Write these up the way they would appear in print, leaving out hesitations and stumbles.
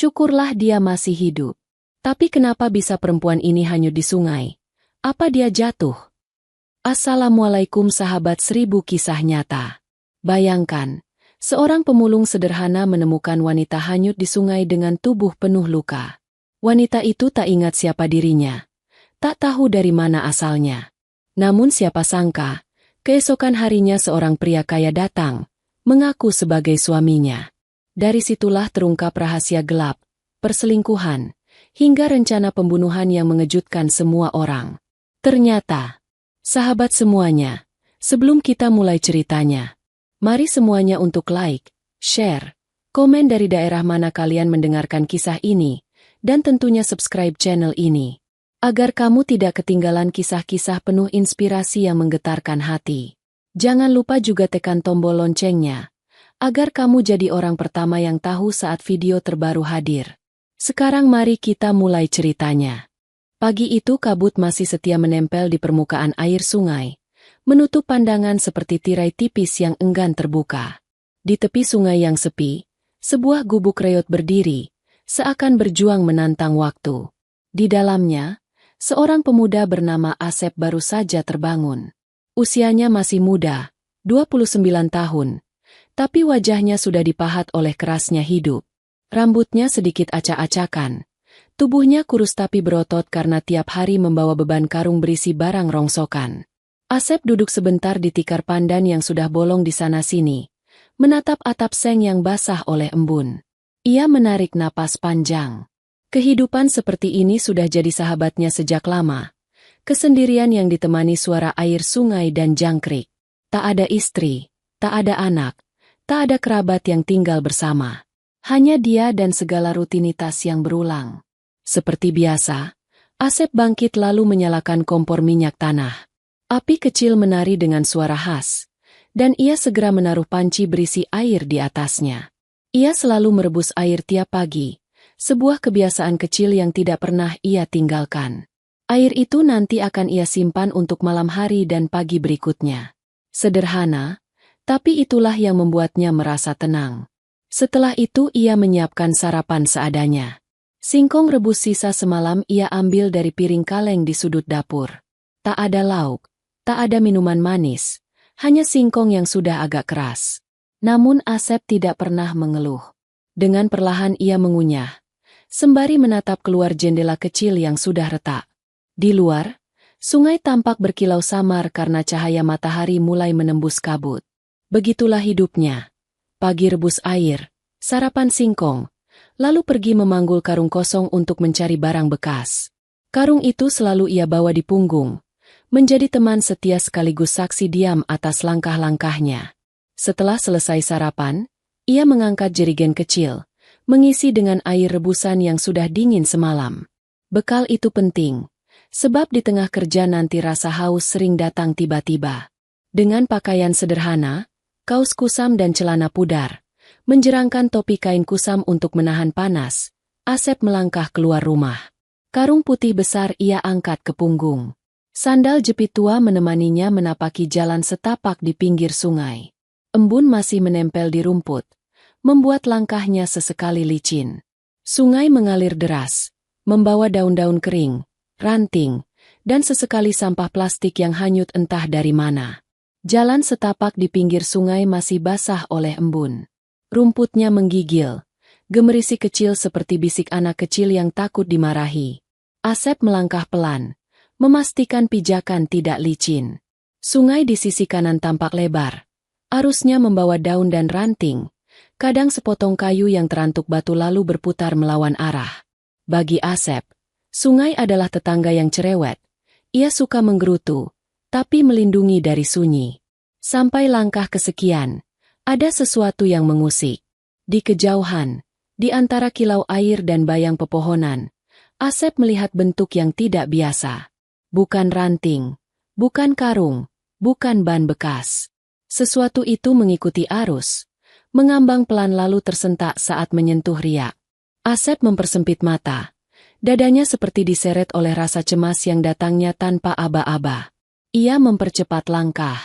Syukurlah dia masih hidup. Tapi kenapa bisa perempuan ini hanyut di sungai? Apa dia jatuh? Assalamualaikum sahabat 1000 kisah nyata. Bayangkan, seorang pemulung sederhana menemukan wanita hanyut di sungai dengan tubuh penuh luka. Wanita itu tak ingat siapa dirinya. Tak tahu dari mana asalnya. Namun siapa sangka, keesokan harinya seorang pria kaya datang, mengaku sebagai suaminya. Dari situlah terungkap rahasia gelap, perselingkuhan, hingga rencana pembunuhan yang mengejutkan semua orang. Ternyata, sahabat semuanya, sebelum kita mulai ceritanya, mari semuanya untuk like, share, komen dari daerah mana kalian mendengarkan kisah ini, dan tentunya subscribe channel ini, agar kamu tidak ketinggalan kisah-kisah penuh inspirasi yang menggetarkan hati. Jangan lupa juga tekan tombol loncengnya, agar kamu jadi orang pertama yang tahu saat video terbaru hadir. Sekarang mari kita mulai ceritanya. Pagi itu kabut masih setia menempel di permukaan air sungai, menutup pandangan seperti tirai tipis yang enggan terbuka. Di tepi sungai yang sepi, sebuah gubuk reot berdiri, seakan berjuang menantang waktu. Di dalamnya, seorang pemuda bernama Asep baru saja terbangun. Usianya masih muda, 29 tahun, tapi wajahnya sudah dipahat oleh kerasnya hidup. Rambutnya sedikit acak-acakan. Tubuhnya kurus tapi berotot karena tiap hari membawa beban karung berisi barang rongsokan. Asep duduk sebentar di tikar pandan yang sudah bolong di sana-sini, menatap atap seng yang basah oleh embun. Ia menarik napas panjang. Kehidupan seperti ini sudah jadi sahabatnya sejak lama. Kesendirian yang ditemani suara air sungai dan jangkrik. Tak ada istri, tak ada anak, tak ada kerabat yang tinggal bersama. Hanya dia dan segala rutinitas yang berulang. Seperti biasa, Asep bangkit lalu menyalakan kompor minyak tanah. Api kecil menari dengan suara khas, dan ia segera menaruh panci berisi air di atasnya. Ia selalu merebus air tiap pagi, sebuah kebiasaan kecil yang tidak pernah ia tinggalkan. Air itu nanti akan ia simpan untuk malam hari dan pagi berikutnya. Sederhana, tapi itulah yang membuatnya merasa tenang. Setelah itu ia menyiapkan sarapan seadanya. Singkong rebus sisa semalam ia ambil dari piring kaleng di sudut dapur. Tak ada lauk, tak ada minuman manis, hanya singkong yang sudah agak keras. Namun Asep tidak pernah mengeluh. Dengan perlahan ia mengunyah, sembari menatap keluar jendela kecil yang sudah retak. Di luar, sungai tampak berkilau samar karena cahaya matahari mulai menembus kabut. Begitulah hidupnya. Pagi rebus air, sarapan singkong, lalu pergi memanggul karung kosong untuk mencari barang bekas. Karung itu selalu ia bawa di punggung, menjadi teman setia sekaligus saksi diam atas langkah-langkahnya. Setelah selesai sarapan, ia mengangkat jerigen kecil, mengisi dengan air rebusan yang sudah dingin semalam. Bekal itu penting, sebab di tengah kerja nanti rasa haus sering datang tiba-tiba. Dengan pakaian sederhana, kaos kusam dan celana pudar, menjerangkan topi kain kusam untuk menahan panas, Asep melangkah keluar rumah. Karung putih besar ia angkat ke punggung. Sandal jepit tua menemaninya menapaki jalan setapak di pinggir sungai. Embun masih menempel di rumput, membuat langkahnya sesekali licin. Sungai mengalir deras, membawa daun-daun kering, ranting, dan sesekali sampah plastik yang hanyut entah dari mana. Jalan setapak di pinggir sungai masih basah oleh embun. Rumputnya menggigil, gemerisik kecil seperti bisik anak kecil yang takut dimarahi. Asep melangkah pelan, memastikan pijakan tidak licin. Sungai di sisi kanan tampak lebar. Arusnya membawa daun dan ranting, kadang sepotong kayu yang terantuk batu lalu berputar melawan arah. Bagi Asep, sungai adalah tetangga yang cerewet. Ia suka menggerutu, tapi melindungi dari sunyi. Sampai langkah kesekian, ada sesuatu yang mengusik. Di kejauhan, di antara kilau air dan bayang pepohonan, Asep melihat bentuk yang tidak biasa. Bukan ranting, bukan karung, bukan ban bekas. Sesuatu itu mengikuti arus, mengambang pelan lalu tersentak saat menyentuh riak. Asep mempersempit mata. Dadanya seperti diseret oleh rasa cemas yang datangnya tanpa aba-aba. Ia mempercepat langkah.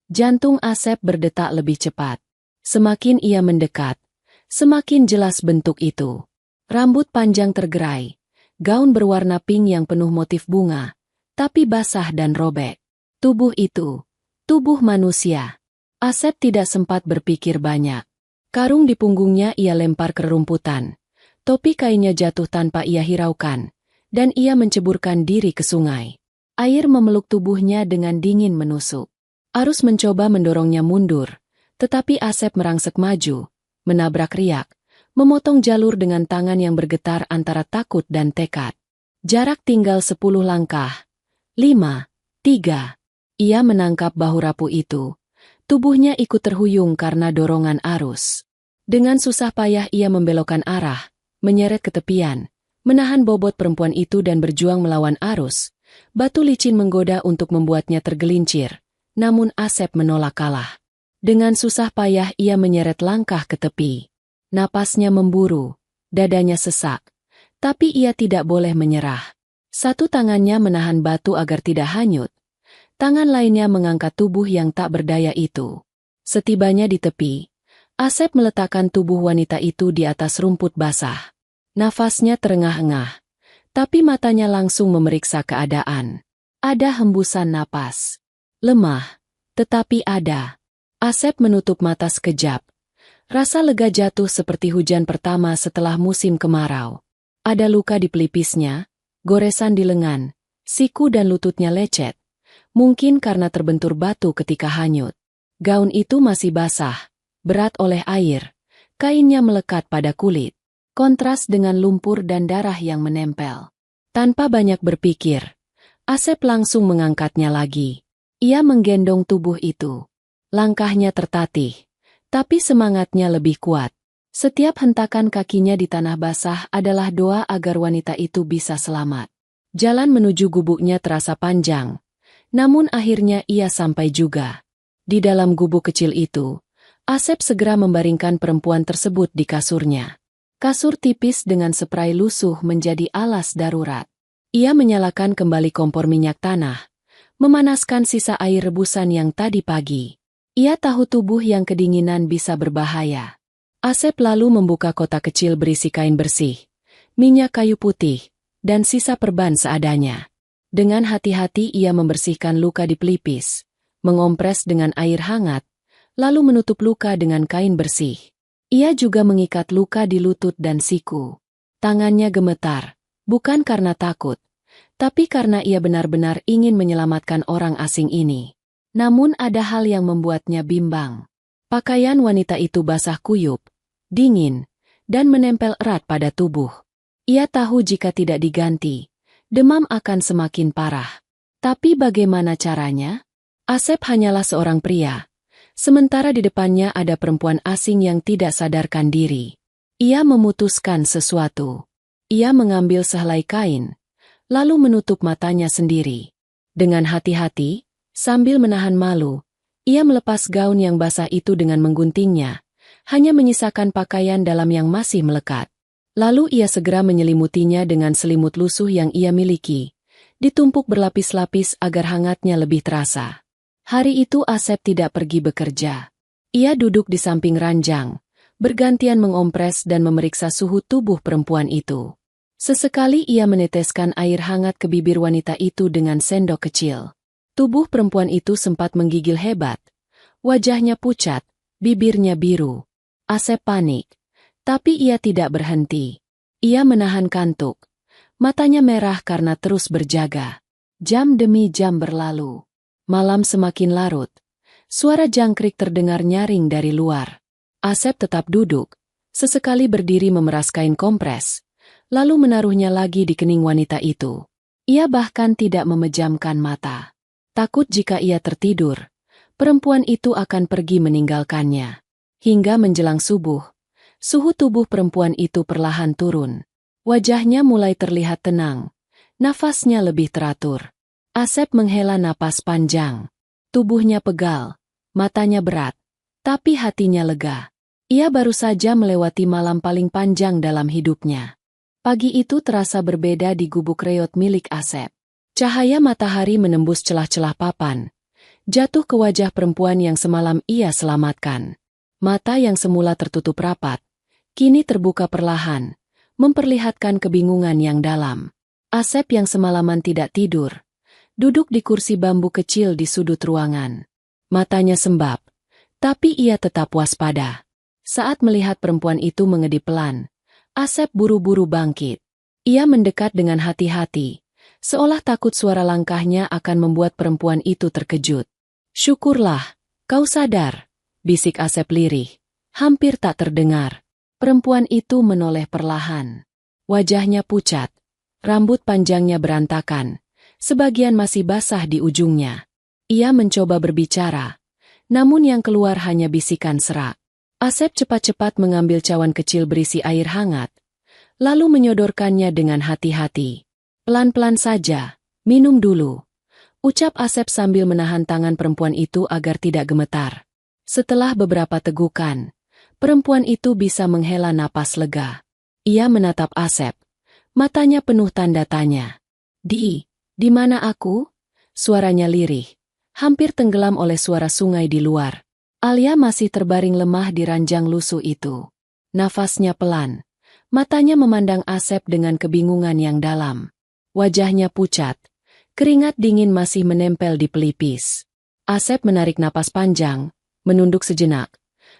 Jantung Asep berdetak lebih cepat. Semakin ia mendekat, semakin jelas bentuk itu. Rambut panjang tergerai, gaun berwarna pink yang penuh motif bunga, tapi basah dan robek. Tubuh itu, tubuh manusia. Asep tidak sempat berpikir banyak. Karung di punggungnya ia lempar ke rerumputan. Topi kainnya jatuh tanpa ia hiraukan, dan ia menceburkan diri ke sungai. Air memeluk tubuhnya dengan dingin menusuk. Arus mencoba mendorongnya mundur, tetapi Asep merangsek maju, menabrak riak, memotong jalur dengan tangan yang bergetar antara takut dan tekad. Jarak tinggal 10 langkah. 5, 3. Ia menangkap bahu rapuh itu. Tubuhnya ikut terhuyung karena dorongan arus. Dengan susah payah ia membelokkan arah, menyeret ke tepian, menahan bobot perempuan itu dan berjuang melawan arus. Batu licin menggoda untuk membuatnya tergelincir, namun Asep menolak kalah. Dengan susah payah ia menyeret langkah ke tepi. Napasnya memburu, dadanya sesak, tapi ia tidak boleh menyerah. Satu tangannya menahan batu agar tidak hanyut, tangan lainnya mengangkat tubuh yang tak berdaya itu. Setibanya di tepi, Asep meletakkan tubuh wanita itu di atas rumput basah. Nafasnya terengah-engah, tapi matanya langsung memeriksa keadaan. Ada hembusan napas. Lemah, tetapi ada. Asep menutup mata sekejap. Rasa lega jatuh seperti hujan pertama setelah musim kemarau. Ada luka di pelipisnya, goresan di lengan, siku dan lututnya lecet. Mungkin karena terbentur batu ketika hanyut. Gaun itu masih basah, berat oleh air. Kainnya melekat pada kulit. Kontras dengan lumpur dan darah yang menempel. Tanpa banyak berpikir, Asep langsung mengangkatnya lagi. Ia menggendong tubuh itu. Langkahnya tertatih. Tapi semangatnya lebih kuat. Setiap hentakan kakinya di tanah basah adalah doa agar wanita itu bisa selamat. Jalan menuju gubuknya terasa panjang. Namun akhirnya ia sampai juga. Di dalam gubuk kecil itu, Asep segera membaringkan perempuan tersebut di kasurnya. Kasur tipis dengan spray lusuh menjadi alas darurat. Ia menyalakan kembali kompor minyak tanah, memanaskan sisa air rebusan yang tadi pagi. Ia tahu tubuh yang kedinginan bisa berbahaya. Asep lalu membuka kotak kecil berisi kain bersih, minyak kayu putih, dan sisa perban seadanya. Dengan hati-hati ia membersihkan luka di pelipis, mengompres dengan air hangat, lalu menutup luka dengan kain bersih. Ia juga mengikat luka di lutut dan siku. Tangannya gemetar, bukan karena takut, tapi karena ia benar-benar ingin menyelamatkan orang asing ini. Namun ada hal yang membuatnya bimbang. Pakaian wanita itu basah kuyup, dingin, dan menempel erat pada tubuh. Ia tahu jika tidak diganti, demam akan semakin parah. Tapi bagaimana caranya? Asep hanyalah seorang pria, sementara di depannya ada perempuan asing yang tidak sadarkan diri. Ia memutuskan sesuatu. Ia mengambil sehelai kain, lalu menutup matanya sendiri. Dengan hati-hati, sambil menahan malu, ia melepas gaun yang basah itu dengan mengguntingnya, hanya menyisakan pakaian dalam yang masih melekat. Lalu ia segera menyelimutinya dengan selimut lusuh yang ia miliki, ditumpuk berlapis-lapis agar hangatnya lebih terasa. Hari itu Asep tidak pergi bekerja. Ia duduk di samping ranjang, bergantian mengompres dan memeriksa suhu tubuh perempuan itu. Sesekali ia meneteskan air hangat ke bibir wanita itu dengan sendok kecil. Tubuh perempuan itu sempat menggigil hebat. Wajahnya pucat, bibirnya biru. Asep panik, tapi ia tidak berhenti. Ia menahan kantuk. Matanya merah karena terus berjaga. Jam demi jam berlalu. Malam semakin larut. Suara jangkrik terdengar nyaring dari luar. Asep tetap duduk, sesekali berdiri memeras kain kompres, lalu menaruhnya lagi di kening wanita itu. Ia bahkan tidak memejamkan mata. Takut jika ia tertidur, perempuan itu akan pergi meninggalkannya. Hingga menjelang subuh, suhu tubuh perempuan itu perlahan turun. Wajahnya mulai terlihat tenang, nafasnya lebih teratur. Asep menghela napas panjang. Tubuhnya pegal, matanya berat, tapi hatinya lega. Ia baru saja melewati malam paling panjang dalam hidupnya. Pagi itu terasa berbeda di gubuk reot milik Asep. Cahaya matahari menembus celah-celah papan, jatuh ke wajah perempuan yang semalam ia selamatkan. Mata yang semula tertutup rapat, kini terbuka perlahan, memperlihatkan kebingungan yang dalam. Asep yang semalaman tidak tidur, duduk di kursi bambu kecil di sudut ruangan. Matanya sembab, tapi ia tetap waspada. Saat melihat perempuan itu mengedip pelan, Asep buru-buru bangkit. Ia mendekat dengan hati-hati, seolah takut suara langkahnya akan membuat perempuan itu terkejut. "Syukurlah, kau sadar," bisik Asep lirih. Hampir tak terdengar. Perempuan itu menoleh perlahan. Wajahnya pucat, rambut panjangnya berantakan, sebagian masih basah di ujungnya. Ia mencoba berbicara, namun yang keluar hanya bisikan serak. Asep cepat-cepat mengambil cawan kecil berisi air hangat, lalu menyodorkannya dengan hati-hati. "Pelan-pelan saja, minum dulu," ucap Asep sambil menahan tangan perempuan itu agar tidak gemetar. Setelah beberapa tegukan, perempuan itu bisa menghela napas lega. Ia menatap Asep, matanya penuh tanda tanya. Di mana aku?" Suaranya lirih, hampir tenggelam oleh suara sungai di luar. Alia masih terbaring lemah di ranjang lusuh itu. Nafasnya pelan, matanya memandang Asep dengan kebingungan yang dalam. Wajahnya pucat, keringat dingin masih menempel di pelipis. Asep menarik napas panjang, menunduk sejenak,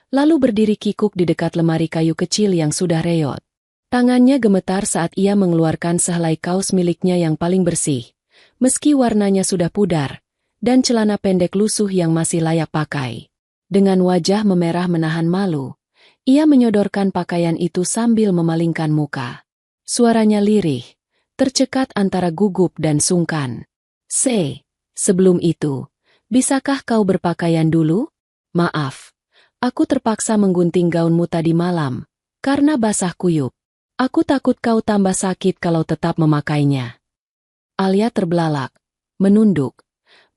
lalu berdiri kikuk di dekat lemari kayu kecil yang sudah reot. Tangannya gemetar saat ia mengeluarkan sehelai kaos miliknya yang paling bersih, meski warnanya sudah pudar, dan celana pendek lusuh yang masih layak pakai. Dengan wajah memerah menahan malu, ia menyodorkan pakaian itu sambil memalingkan muka. Suaranya lirih, tercekat antara gugup dan sungkan. Sebelum itu, bisakah kau berpakaian dulu? Maaf, aku terpaksa menggunting gaunmu tadi malam, karena basah kuyup. Aku takut kau tambah sakit kalau tetap memakainya." Alia terbelalak, menunduk.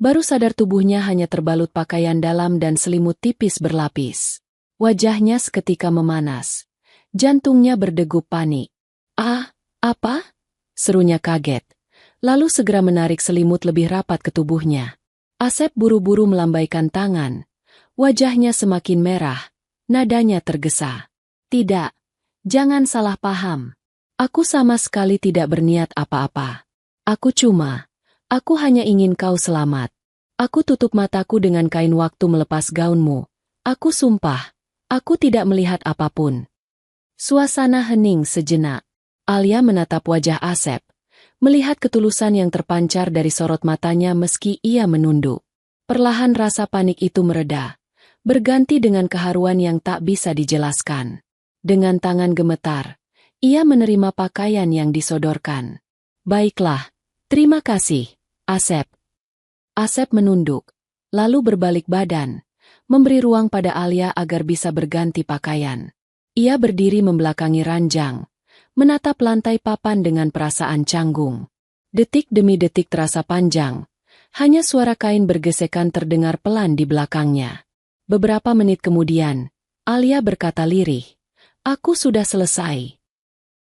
Baru sadar tubuhnya hanya terbalut pakaian dalam dan selimut tipis berlapis. Wajahnya seketika memanas. Jantungnya berdegup panik. Apa?" serunya kaget. Lalu segera menarik selimut lebih rapat ke tubuhnya. Asep buru-buru melambaikan tangan. Wajahnya semakin merah. Nadanya tergesa. "Tidak, jangan salah paham. Aku sama sekali tidak berniat apa-apa. Aku hanya ingin kau selamat. Aku tutup mataku dengan kain waktu melepas gaunmu. Aku sumpah, aku tidak melihat apapun." Suasana hening sejenak. Alia menatap wajah Asep, melihat ketulusan yang terpancar dari sorot matanya meski ia menunduk. Perlahan rasa panik itu mereda, berganti dengan keharuan yang tak bisa dijelaskan. Dengan tangan gemetar, ia menerima pakaian yang disodorkan. "Baiklah, terima kasih, Asep." Asep menunduk, lalu berbalik badan, memberi ruang pada Alia agar bisa berganti pakaian. Ia berdiri membelakangi ranjang, menatap lantai papan dengan perasaan canggung. Detik demi detik terasa panjang, hanya suara kain bergesekan terdengar pelan di belakangnya. Beberapa menit kemudian, Alia berkata lirih, "Aku sudah selesai."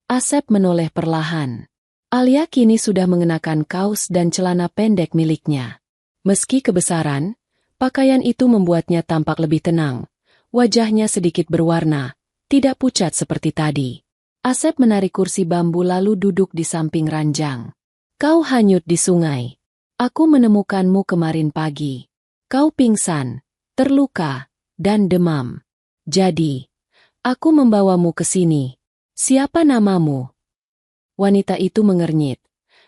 Asep menoleh perlahan. Alia kini sudah mengenakan kaos dan celana pendek miliknya. Meski kebesaran, pakaian itu membuatnya tampak lebih tenang. Wajahnya sedikit berwarna, tidak pucat seperti tadi. Asep menarik kursi bambu lalu duduk di samping ranjang. "Kau hanyut di sungai. Aku menemukanmu kemarin pagi. Kau pingsan, terluka, dan demam. Jadi, aku membawamu ke sini. Siapa namamu?" Wanita itu mengernyit,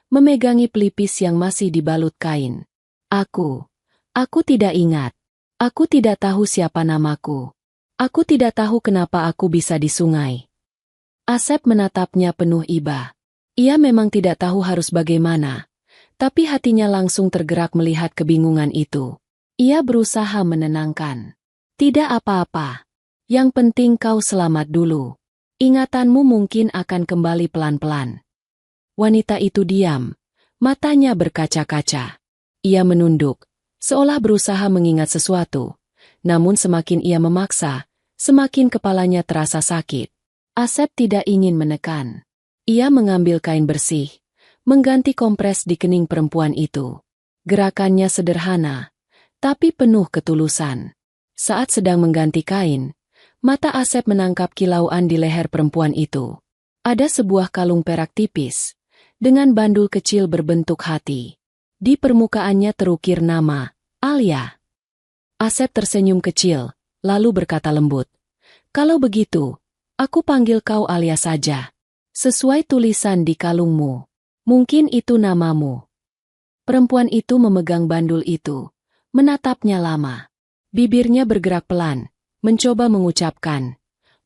memegangi pelipis yang masih dibalut kain. Aku tidak ingat. Aku tidak tahu siapa namaku. Aku tidak tahu kenapa aku bisa di sungai." Asep menatapnya penuh iba. Ia memang tidak tahu harus bagaimana, tapi hatinya langsung tergerak melihat kebingungan itu. Ia berusaha menenangkan. "Tidak apa-apa. Yang penting kau selamat dulu. Ingatanmu mungkin akan kembali pelan-pelan." Wanita itu diam, matanya berkaca-kaca. Ia menunduk, seolah berusaha mengingat sesuatu. Namun semakin ia memaksa, semakin kepalanya terasa sakit. Asep tidak ingin menekan. Ia mengambil kain bersih, mengganti kompres di kening perempuan itu. Gerakannya sederhana, tapi penuh ketulusan. Saat sedang mengganti kain, mata Asep menangkap kilauan di leher perempuan itu. Ada sebuah kalung perak tipis, dengan bandul kecil berbentuk hati. Di permukaannya terukir nama, Alia. Asep tersenyum kecil, lalu berkata lembut, "Kalau begitu, aku panggil kau Alia saja. Sesuai tulisan di kalungmu. Mungkin itu namamu." Perempuan itu memegang bandul itu, menatapnya lama. Bibirnya bergerak pelan, mencoba mengucapkan,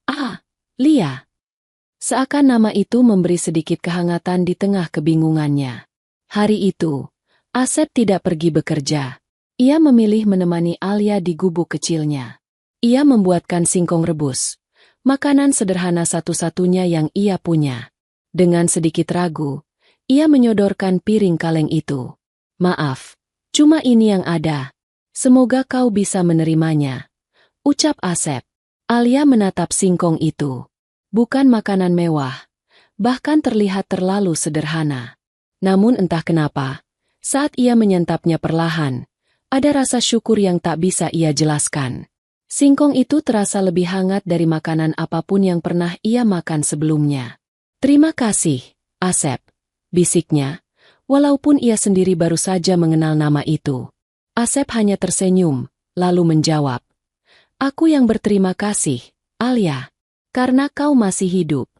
"Ah, Lia." Seakan nama itu memberi sedikit kehangatan di tengah kebingungannya. Hari itu, Asep tidak pergi bekerja. Ia memilih menemani Alia di gubuk kecilnya. Ia membuatkan singkong rebus, makanan sederhana satu-satunya yang ia punya. Dengan sedikit ragu, ia menyodorkan piring kaleng itu. "Maaf, cuma ini yang ada. Semoga kau bisa menerimanya," ucap Asep. Alia menatap singkong itu. Bukan makanan mewah, bahkan terlihat terlalu sederhana. Namun entah kenapa, saat ia menyantapnya perlahan, ada rasa syukur yang tak bisa ia jelaskan. Singkong itu terasa lebih hangat dari makanan apapun yang pernah ia makan sebelumnya. "Terima kasih, Asep," bisiknya, walaupun ia sendiri baru saja mengenal nama itu. Asep hanya tersenyum, lalu menjawab, "Aku yang berterima kasih, Alia. Karena kau masih hidup."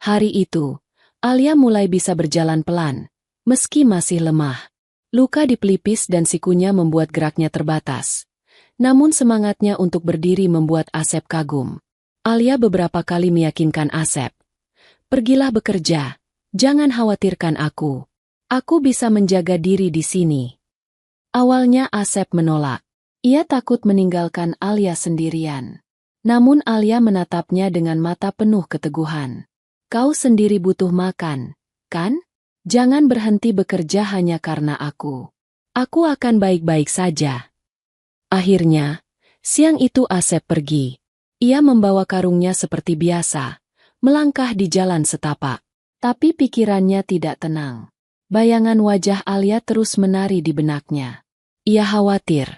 Hari itu, Alia mulai bisa berjalan pelan, meski masih lemah. Luka di pelipis dan sikunya membuat geraknya terbatas. Namun semangatnya untuk berdiri membuat Asep kagum. Alia beberapa kali meyakinkan Asep, "Pergilah bekerja, jangan khawatirkan aku. Aku bisa menjaga diri di sini." Awalnya Asep menolak. Ia takut meninggalkan Alia sendirian. Namun Alia menatapnya dengan mata penuh keteguhan. "Kau sendiri butuh makan, kan? Jangan berhenti bekerja hanya karena aku. Aku akan baik-baik saja." Akhirnya, siang itu Asep pergi. Ia membawa karungnya seperti biasa, melangkah di jalan setapak. Tapi pikirannya tidak tenang. Bayangan wajah Alia terus menari di benaknya. Ia khawatir,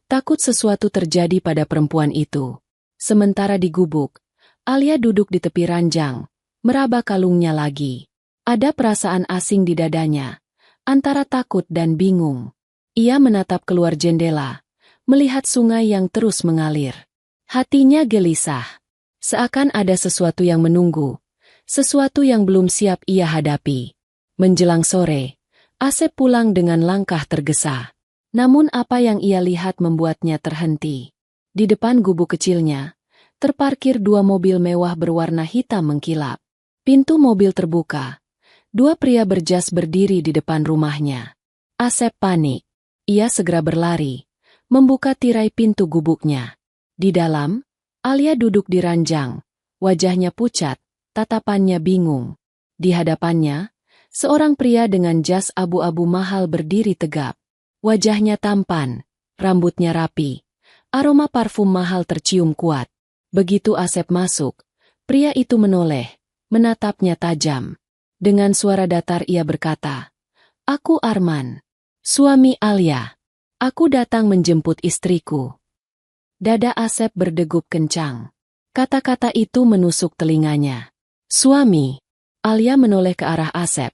takut sesuatu terjadi pada perempuan itu. Sementara di gubuk, Alia duduk di tepi ranjang, meraba kalungnya lagi. Ada perasaan asing di dadanya, antara takut dan bingung. Ia menatap keluar jendela, melihat sungai yang terus mengalir. Hatinya gelisah, seakan ada sesuatu yang menunggu, sesuatu yang belum siap ia hadapi. Menjelang sore, Asep pulang dengan langkah tergesa. Namun apa yang ia lihat membuatnya terhenti. Di depan gubuk kecilnya, terparkir dua mobil mewah berwarna hitam mengkilap. Pintu mobil terbuka. Dua pria berjas berdiri di depan rumahnya. Asep panik. Ia segera berlari, membuka tirai pintu gubuknya. Di dalam, Alia duduk di ranjang. Wajahnya pucat, tatapannya bingung. Di hadapannya, seorang pria dengan jas abu-abu mahal berdiri tegap. Wajahnya tampan, rambutnya rapi. Aroma parfum mahal tercium kuat. Begitu Asep masuk, pria itu menoleh, menatapnya tajam. Dengan suara datar ia berkata, "Aku Arman, suami Alia. Aku datang menjemput istriku." Dada Asep berdegup kencang. Kata-kata itu menusuk telinganya. "Suami?" Alia menoleh ke arah Asep.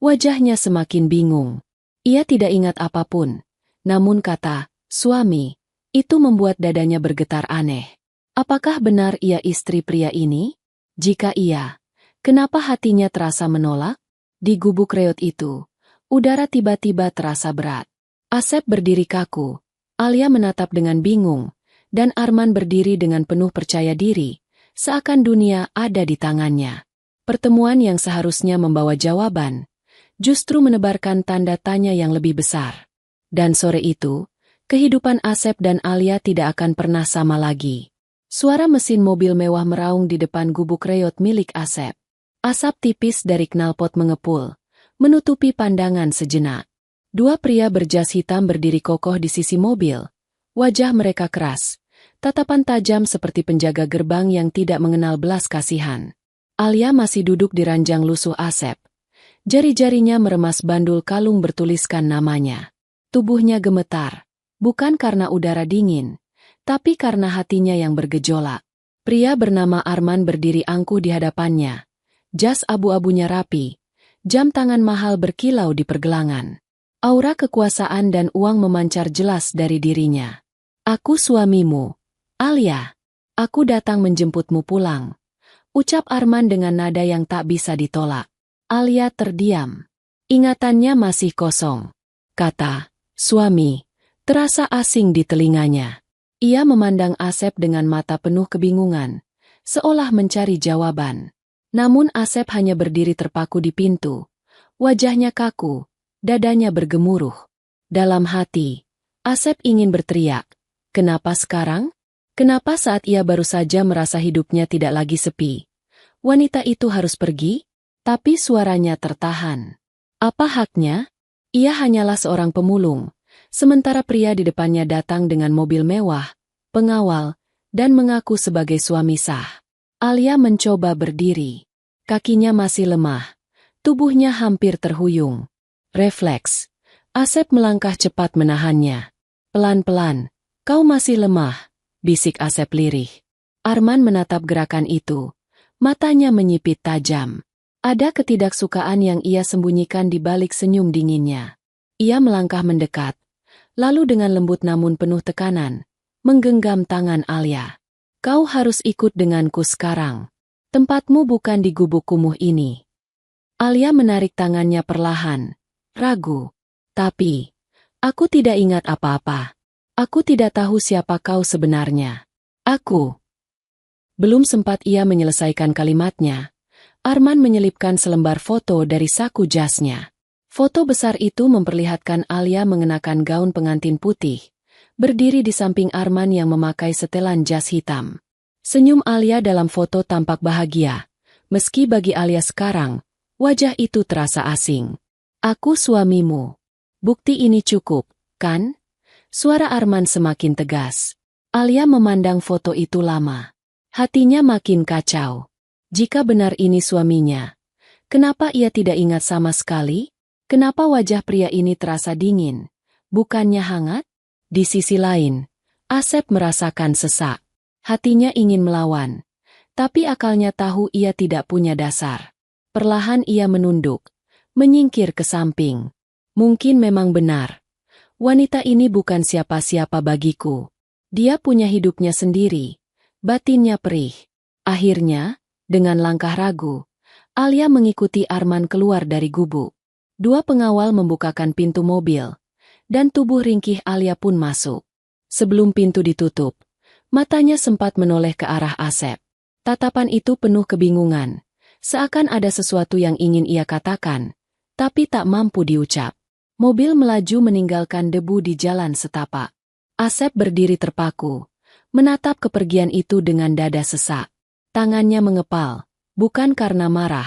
Wajahnya semakin bingung. Ia tidak ingat apapun. Namun kata, "Suami," itu membuat dadanya bergetar aneh. Apakah benar ia istri pria ini? Jika iya, kenapa hatinya terasa menolak? Di gubuk reot itu, udara tiba-tiba terasa berat. Asep berdiri kaku. Alia menatap dengan bingung, dan Arman berdiri dengan penuh percaya diri, seakan dunia ada di tangannya. Pertemuan yang seharusnya membawa jawaban, justru menebarkan tanda tanya yang lebih besar. Dan sore itu, kehidupan Asep dan Alia tidak akan pernah sama lagi. Suara mesin mobil mewah meraung di depan gubuk reot milik Asep. Asap tipis dari knalpot mengepul, menutupi pandangan sejenak. Dua pria berjas hitam berdiri kokoh di sisi mobil. Wajah mereka keras, tatapan tajam seperti penjaga gerbang yang tidak mengenal belas kasihan. Alia masih duduk di ranjang lusuh Asep. Jari-jarinya meremas bandul kalung bertuliskan namanya. Tubuhnya gemetar, bukan karena udara dingin, tapi karena hatinya yang bergejolak. Pria bernama Arman berdiri angkuh di hadapannya. Jas abu-abunya rapi, jam tangan mahal berkilau di pergelangan. Aura kekuasaan dan uang memancar jelas dari dirinya. Aku suamimu, Alia. Aku datang menjemputmu pulang. Ucap Arman dengan nada yang tak bisa ditolak. Alia terdiam. Ingatannya masih kosong. Kata, suami, terasa asing di telinganya. Ia memandang Asep dengan mata penuh kebingungan, seolah mencari jawaban. Namun Asep hanya berdiri terpaku di pintu. Wajahnya kaku, dadanya bergemuruh. Dalam hati, Asep ingin berteriak. Kenapa sekarang? Kenapa saat ia baru saja merasa hidupnya tidak lagi sepi? Wanita itu harus pergi? Tapi suaranya tertahan. Apa haknya? Ia hanyalah seorang pemulung, sementara pria di depannya datang dengan mobil mewah, pengawal, dan mengaku sebagai suami sah. Alia mencoba berdiri. Kakinya masih lemah, tubuhnya hampir terhuyung. Refleks. Asep melangkah cepat menahannya. Pelan-pelan, kau masih lemah, bisik Asep lirih. Arman menatap gerakan itu. Matanya menyipit tajam. Ada ketidaksukaan yang ia sembunyikan di balik senyum dinginnya. Ia melangkah mendekat, lalu dengan lembut namun penuh tekanan, menggenggam tangan Alia. Kau harus ikut denganku sekarang. Tempatmu bukan di gubuk kumuh ini. Alia menarik tangannya perlahan, ragu. Tapi, aku tidak ingat apa-apa. Aku tidak tahu siapa kau sebenarnya. Aku. Belum sempat ia menyelesaikan kalimatnya, Arman menyelipkan selembar foto dari saku jasnya. Foto besar itu memperlihatkan Alia mengenakan gaun pengantin putih, berdiri di samping Arman yang memakai setelan jas hitam. Senyum Alia dalam foto tampak bahagia, meski bagi Alia sekarang, wajah itu terasa asing. Aku suamimu. Bukti ini cukup, kan? Suara Arman semakin tegas. Alia memandang foto itu lama. Hatinya makin kacau. Jika benar ini suaminya, kenapa ia tidak ingat sama sekali? Kenapa wajah pria ini terasa dingin, bukannya hangat? Di sisi lain, Asep merasakan sesak. Hatinya ingin melawan, tapi akalnya tahu ia tidak punya dasar. Perlahan ia menunduk, menyingkir ke samping. Mungkin memang benar. Wanita ini bukan siapa-siapa bagiku. Dia punya hidupnya sendiri. Batinnya perih. Akhirnya, dengan langkah ragu, Alia mengikuti Arman keluar dari gubuk. Dua pengawal membukakan pintu mobil, dan tubuh ringkih Alia pun masuk. Sebelum pintu ditutup, matanya sempat menoleh ke arah Asep. Tatapan itu penuh kebingungan, seakan ada sesuatu yang ingin ia katakan, tapi tak mampu diucap. Mobil melaju meninggalkan debu di jalan setapak. Asep berdiri terpaku, menatap kepergian itu dengan dada sesak. Tangannya mengepal, bukan karena marah,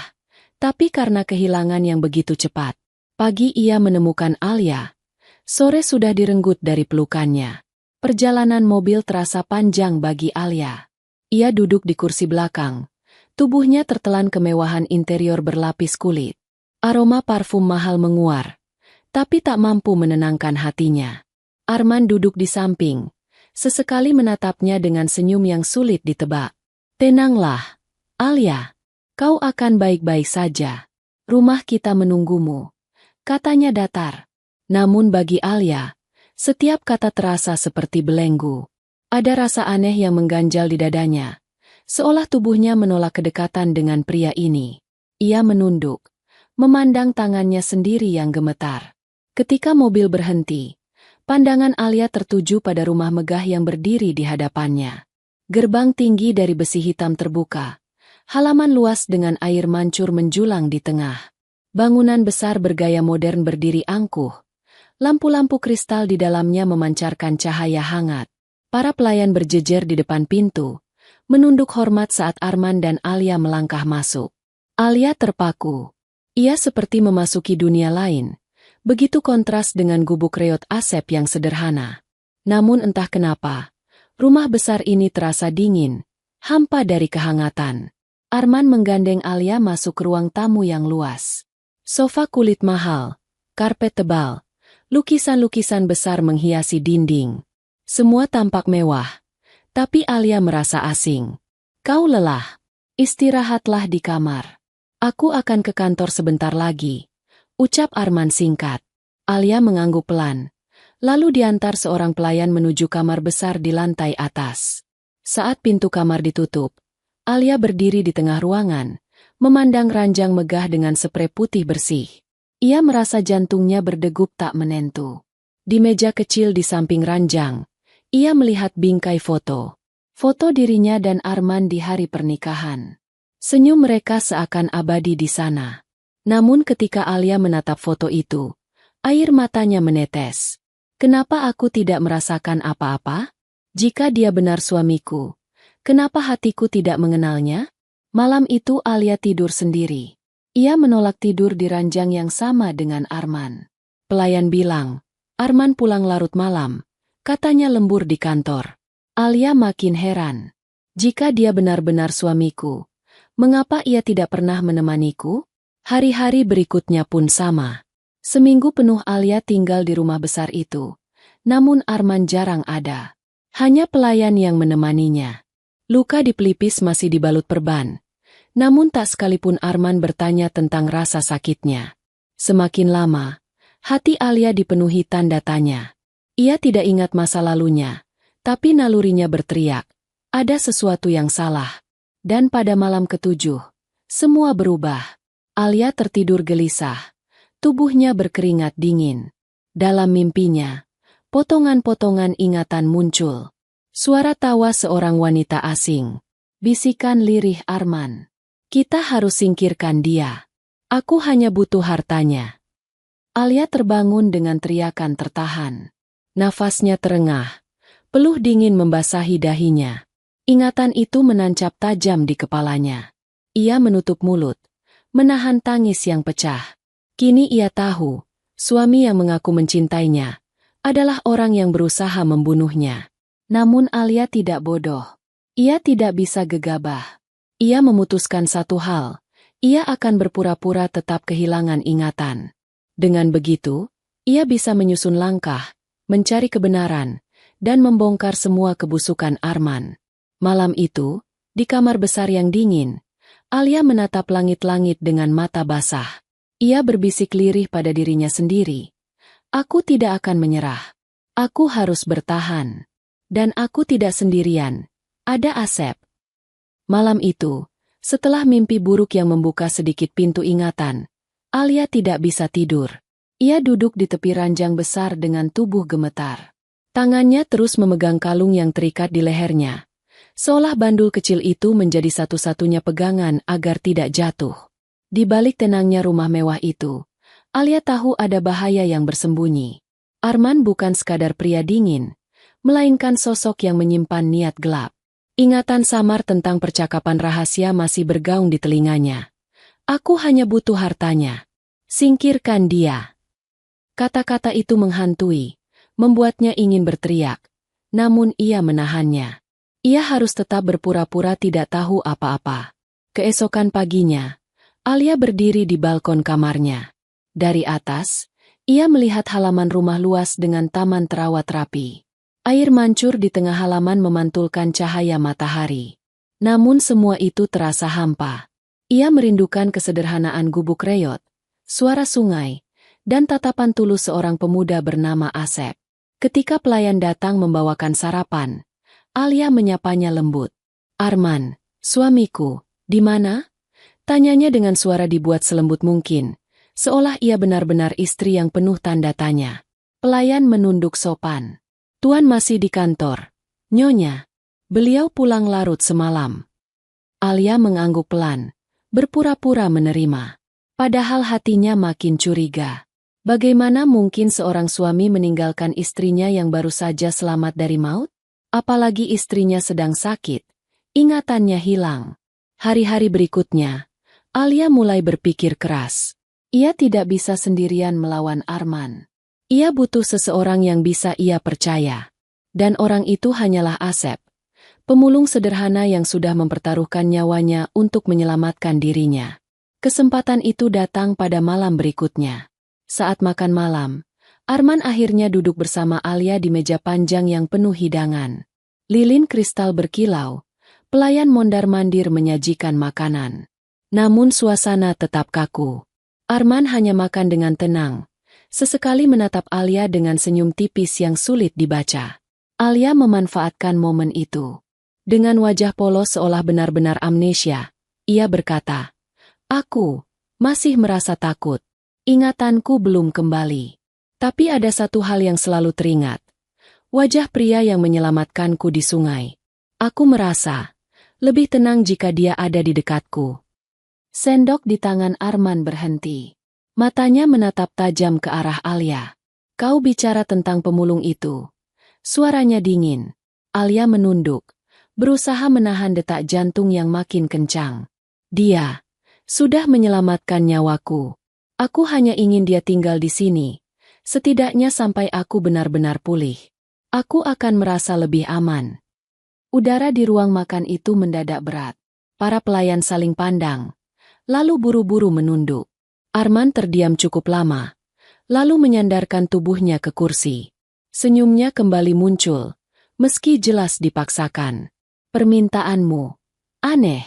tapi karena kehilangan yang begitu cepat. Pagi ia menemukan Alia, sore sudah direnggut dari pelukannya. Perjalanan mobil terasa panjang bagi Alia. Ia duduk di kursi belakang, tubuhnya tertelan kemewahan interior berlapis kulit. Aroma parfum mahal menguar, tapi tak mampu menenangkan hatinya. Arman duduk di samping, sesekali menatapnya dengan senyum yang sulit ditebak. Tenanglah, Alia. Kau akan baik-baik saja. Rumah kita menunggumu, katanya datar. Namun bagi Alia, setiap kata terasa seperti belenggu. Ada rasa aneh yang mengganjal di dadanya, seolah tubuhnya menolak kedekatan dengan pria ini. Ia menunduk, memandang tangannya sendiri yang gemetar. Ketika mobil berhenti, pandangan Alia tertuju pada rumah megah yang berdiri di hadapannya. Gerbang tinggi dari besi hitam terbuka, halaman luas dengan air mancur menjulang di tengah. Bangunan besar bergaya modern berdiri angkuh, lampu-lampu kristal di dalamnya memancarkan cahaya hangat. Para pelayan berjejer di depan pintu, menunduk hormat saat Arman dan Alia melangkah masuk. Alia terpaku. Ia seperti memasuki dunia lain. Begitu kontras dengan gubuk reot Asep yang sederhana. Namun entah kenapa, rumah besar ini terasa dingin, hampa dari kehangatan. Arman menggandeng Alia masuk ke ruang tamu yang luas. Sofa kulit mahal, karpet tebal, lukisan-lukisan besar menghiasi dinding. Semua tampak mewah, tapi Alia merasa asing. Kau lelah, istirahatlah di kamar. Aku akan ke kantor sebentar lagi, ucap Arman singkat. Alia mengangguk pelan, lalu diantar seorang pelayan menuju kamar besar di lantai atas. Saat pintu kamar ditutup, Alia berdiri di tengah ruangan, memandang ranjang megah dengan sprei putih bersih. Ia merasa jantungnya berdegup tak menentu. Di meja kecil di samping ranjang, ia melihat bingkai foto. Foto dirinya dan Arman di hari pernikahan. Senyum mereka seakan abadi di sana. Namun ketika Alia menatap foto itu, air matanya menetes. Kenapa aku tidak merasakan apa-apa? Jika dia benar suamiku, kenapa hatiku tidak mengenalnya? Malam itu Alia tidur sendiri. Ia menolak tidur di ranjang yang sama dengan Arman. Pelayan bilang, Arman pulang larut malam, katanya lembur di kantor. Alia makin heran. Jika dia benar-benar suamiku, mengapa ia tidak pernah menemaniku? Hari-hari berikutnya pun sama. Seminggu penuh Alia tinggal di rumah besar itu. Namun Arman jarang ada. Hanya pelayan yang menemaninya. Luka di pelipis masih dibalut perban. Namun tak sekalipun Arman bertanya tentang rasa sakitnya. Semakin lama, hati Alia dipenuhi tanda tanya. Ia tidak ingat masa lalunya, tapi nalurinya berteriak, ada sesuatu yang salah. Dan pada malam ketujuh, semua berubah. Alia tertidur gelisah, tubuhnya berkeringat dingin. Dalam mimpinya, potongan-potongan ingatan muncul. Suara tawa seorang wanita asing. Bisikan lirih Arman. Kita harus singkirkan dia. Aku hanya butuh hartanya. Alia terbangun dengan teriakan tertahan. Nafasnya terengah. Peluh dingin membasahi dahinya. Ingatan itu menancap tajam di kepalanya. Ia menutup mulut, menahan tangis yang pecah. Kini ia tahu, suami yang mengaku mencintainya adalah orang yang berusaha membunuhnya. Namun Alia tidak bodoh. Ia tidak bisa gegabah. Ia memutuskan satu hal, ia akan berpura-pura tetap kehilangan ingatan. Dengan begitu, ia bisa menyusun langkah, mencari kebenaran, dan membongkar semua kebusukan Arman. Malam itu, di kamar besar yang dingin, Alia menatap langit-langit dengan mata basah. Ia berbisik lirih pada dirinya sendiri. Aku tidak akan menyerah. Aku harus bertahan. Dan aku tidak sendirian. Ada Asep. Malam itu, setelah mimpi buruk yang membuka sedikit pintu ingatan, Alia tidak bisa tidur. Ia duduk di tepi ranjang besar dengan tubuh gemetar. Tangannya terus memegang kalung yang terikat di lehernya. Seolah bandul kecil itu menjadi satu-satunya pegangan agar tidak jatuh. Di balik tenangnya rumah mewah itu, Alia tahu ada bahaya yang bersembunyi. Arman bukan sekadar pria dingin, melainkan sosok yang menyimpan niat gelap. Ingatan samar tentang percakapan rahasia masih bergaung di telinganya. Aku hanya butuh hartanya. Singkirkan dia. Kata-kata itu menghantui, membuatnya ingin berteriak. Namun ia menahannya. Ia harus tetap berpura-pura tidak tahu apa-apa. Keesokan paginya, Alia berdiri di balkon kamarnya. Dari atas, ia melihat halaman rumah luas dengan taman terawat rapi. Air mancur di tengah halaman memantulkan cahaya matahari. Namun semua itu terasa hampa. Ia merindukan kesederhanaan gubuk reot, suara sungai, dan tatapan tulus seorang pemuda bernama Asep. Ketika pelayan datang membawakan sarapan, Alia menyapanya lembut. Arman, suamiku, di mana? Tanyanya dengan suara dibuat selembut mungkin, seolah ia benar-benar istri yang penuh tanda tanya. Pelayan menunduk sopan. Tuan masih di kantor. Nyonya, beliau pulang larut semalam. Alia mengangguk pelan, berpura-pura menerima. Padahal hatinya makin curiga. Bagaimana mungkin seorang suami meninggalkan istrinya yang baru saja selamat dari maut? Apalagi istrinya sedang sakit, ingatannya hilang. Hari-hari berikutnya, Alia mulai berpikir keras. Ia tidak bisa sendirian melawan Arman. Ia butuh seseorang yang bisa ia percaya. Dan orang itu hanyalah Asep, pemulung sederhana yang sudah mempertaruhkan nyawanya untuk menyelamatkan dirinya. Kesempatan itu datang pada malam berikutnya. Saat makan malam, Arman akhirnya duduk bersama Alia di meja panjang yang penuh hidangan. Lilin kristal berkilau, pelayan mondar-mandir menyajikan makanan. Namun suasana tetap kaku. Arman hanya makan dengan tenang. Sesekali menatap Alia dengan senyum tipis yang sulit dibaca. Alia memanfaatkan momen itu. Dengan wajah polos seolah benar-benar amnesia, ia berkata, "Aku masih merasa takut. Ingatanku belum kembali. Tapi ada satu hal yang selalu teringat. Wajah pria yang menyelamatkanku di sungai. Aku merasa lebih tenang jika dia ada di dekatku." Sendok di tangan Arman berhenti. Matanya menatap tajam ke arah Alia. "Kau bicara tentang pemulung itu." Suaranya dingin. Alia menunduk, berusaha menahan detak jantung yang makin kencang. "Dia sudah menyelamatkan nyawaku. Aku hanya ingin dia tinggal di sini. Setidaknya sampai aku benar-benar pulih. Aku akan merasa lebih aman." Udara di ruang makan itu mendadak berat. Para pelayan saling pandang, lalu buru-buru menunduk. Arman terdiam cukup lama, lalu menyandarkan tubuhnya ke kursi. Senyumnya kembali muncul, meski jelas dipaksakan. "Permintaanmu aneh,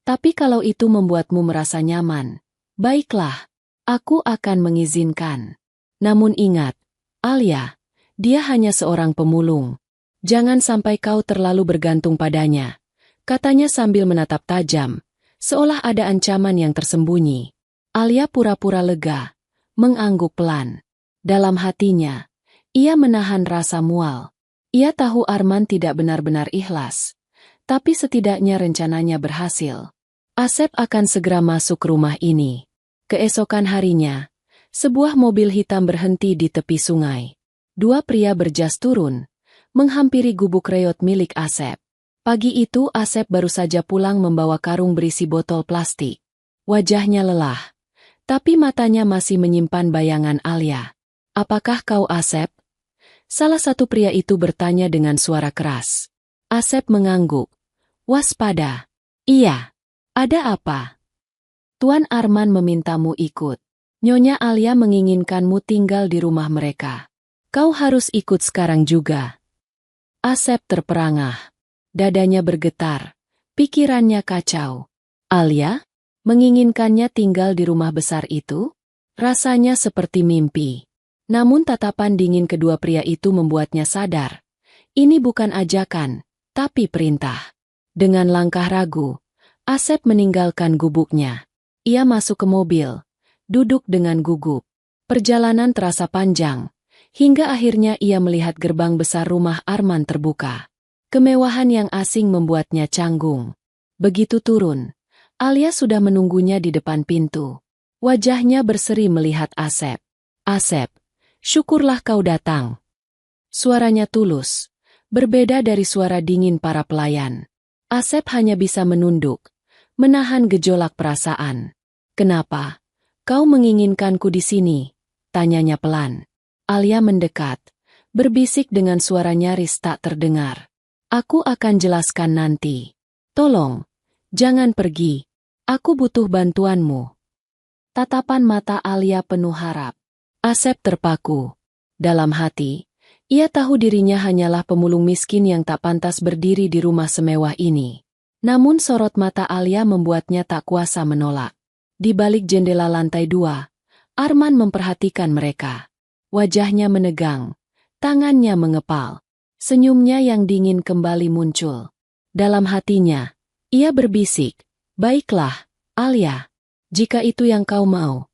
tapi kalau itu membuatmu merasa nyaman, baiklah, aku akan mengizinkan. Namun ingat, Alia, dia hanya seorang pemulung. Jangan sampai kau terlalu bergantung padanya," katanya sambil menatap tajam, seolah ada ancaman yang tersembunyi. Alia pura-pura lega, mengangguk pelan. Dalam hatinya, ia menahan rasa mual. Ia tahu Arman tidak benar-benar ikhlas, tapi setidaknya rencananya berhasil. Asep akan segera masuk ke rumah ini. Keesokan harinya, sebuah mobil hitam berhenti di tepi sungai. Dua pria berjas turun, menghampiri gubuk reot milik Asep. Pagi itu Asep baru saja pulang membawa karung berisi botol plastik. Wajahnya lelah, tapi matanya masih menyimpan bayangan Alia. "Apakah kau Asep?" Salah satu pria itu bertanya dengan suara keras. Asep mengangguk. "Waspada." "Iya." "Ada apa?" "Tuan Arman memintamu ikut. Nyonya Alia menginginkanmu tinggal di rumah mereka. Kau harus ikut sekarang juga." Asep terperangah. Dadanya bergetar, pikirannya kacau. Alia menginginkannya tinggal di rumah besar itu? Rasanya seperti mimpi. Namun tatapan dingin kedua pria itu membuatnya sadar. Ini bukan ajakan, tapi perintah. Dengan langkah ragu, Asep meninggalkan gubuknya. Ia masuk ke mobil, duduk dengan gugup. Perjalanan terasa panjang, hingga akhirnya ia melihat gerbang besar rumah Arman terbuka. Kemewahan yang asing membuatnya canggung. Begitu turun, Alia sudah menunggunya di depan pintu. Wajahnya berseri melihat Asep. "Asep, syukurlah kau datang." Suaranya tulus, berbeda dari suara dingin para pelayan. Asep hanya bisa menunduk, menahan gejolak perasaan. "Kenapa? Kau menginginkanku di sini?" tanyanya pelan. Alia mendekat, berbisik dengan suara nyaris tak terdengar. "Aku akan jelaskan nanti. Tolong, jangan pergi. Aku butuh bantuanmu." Tatapan mata Alia penuh harap. Asep terpaku. Dalam hati, ia tahu dirinya hanyalah pemulung miskin yang tak pantas berdiri di rumah semewah ini. Namun sorot mata Alia membuatnya tak kuasa menolak. Di balik jendela lantai 2, Arman memperhatikan mereka. Wajahnya menegang, tangannya mengepal. Senyumnya yang dingin kembali muncul. Dalam hatinya, ia berbisik, "Baiklah, Alia. Jika itu yang kau mau,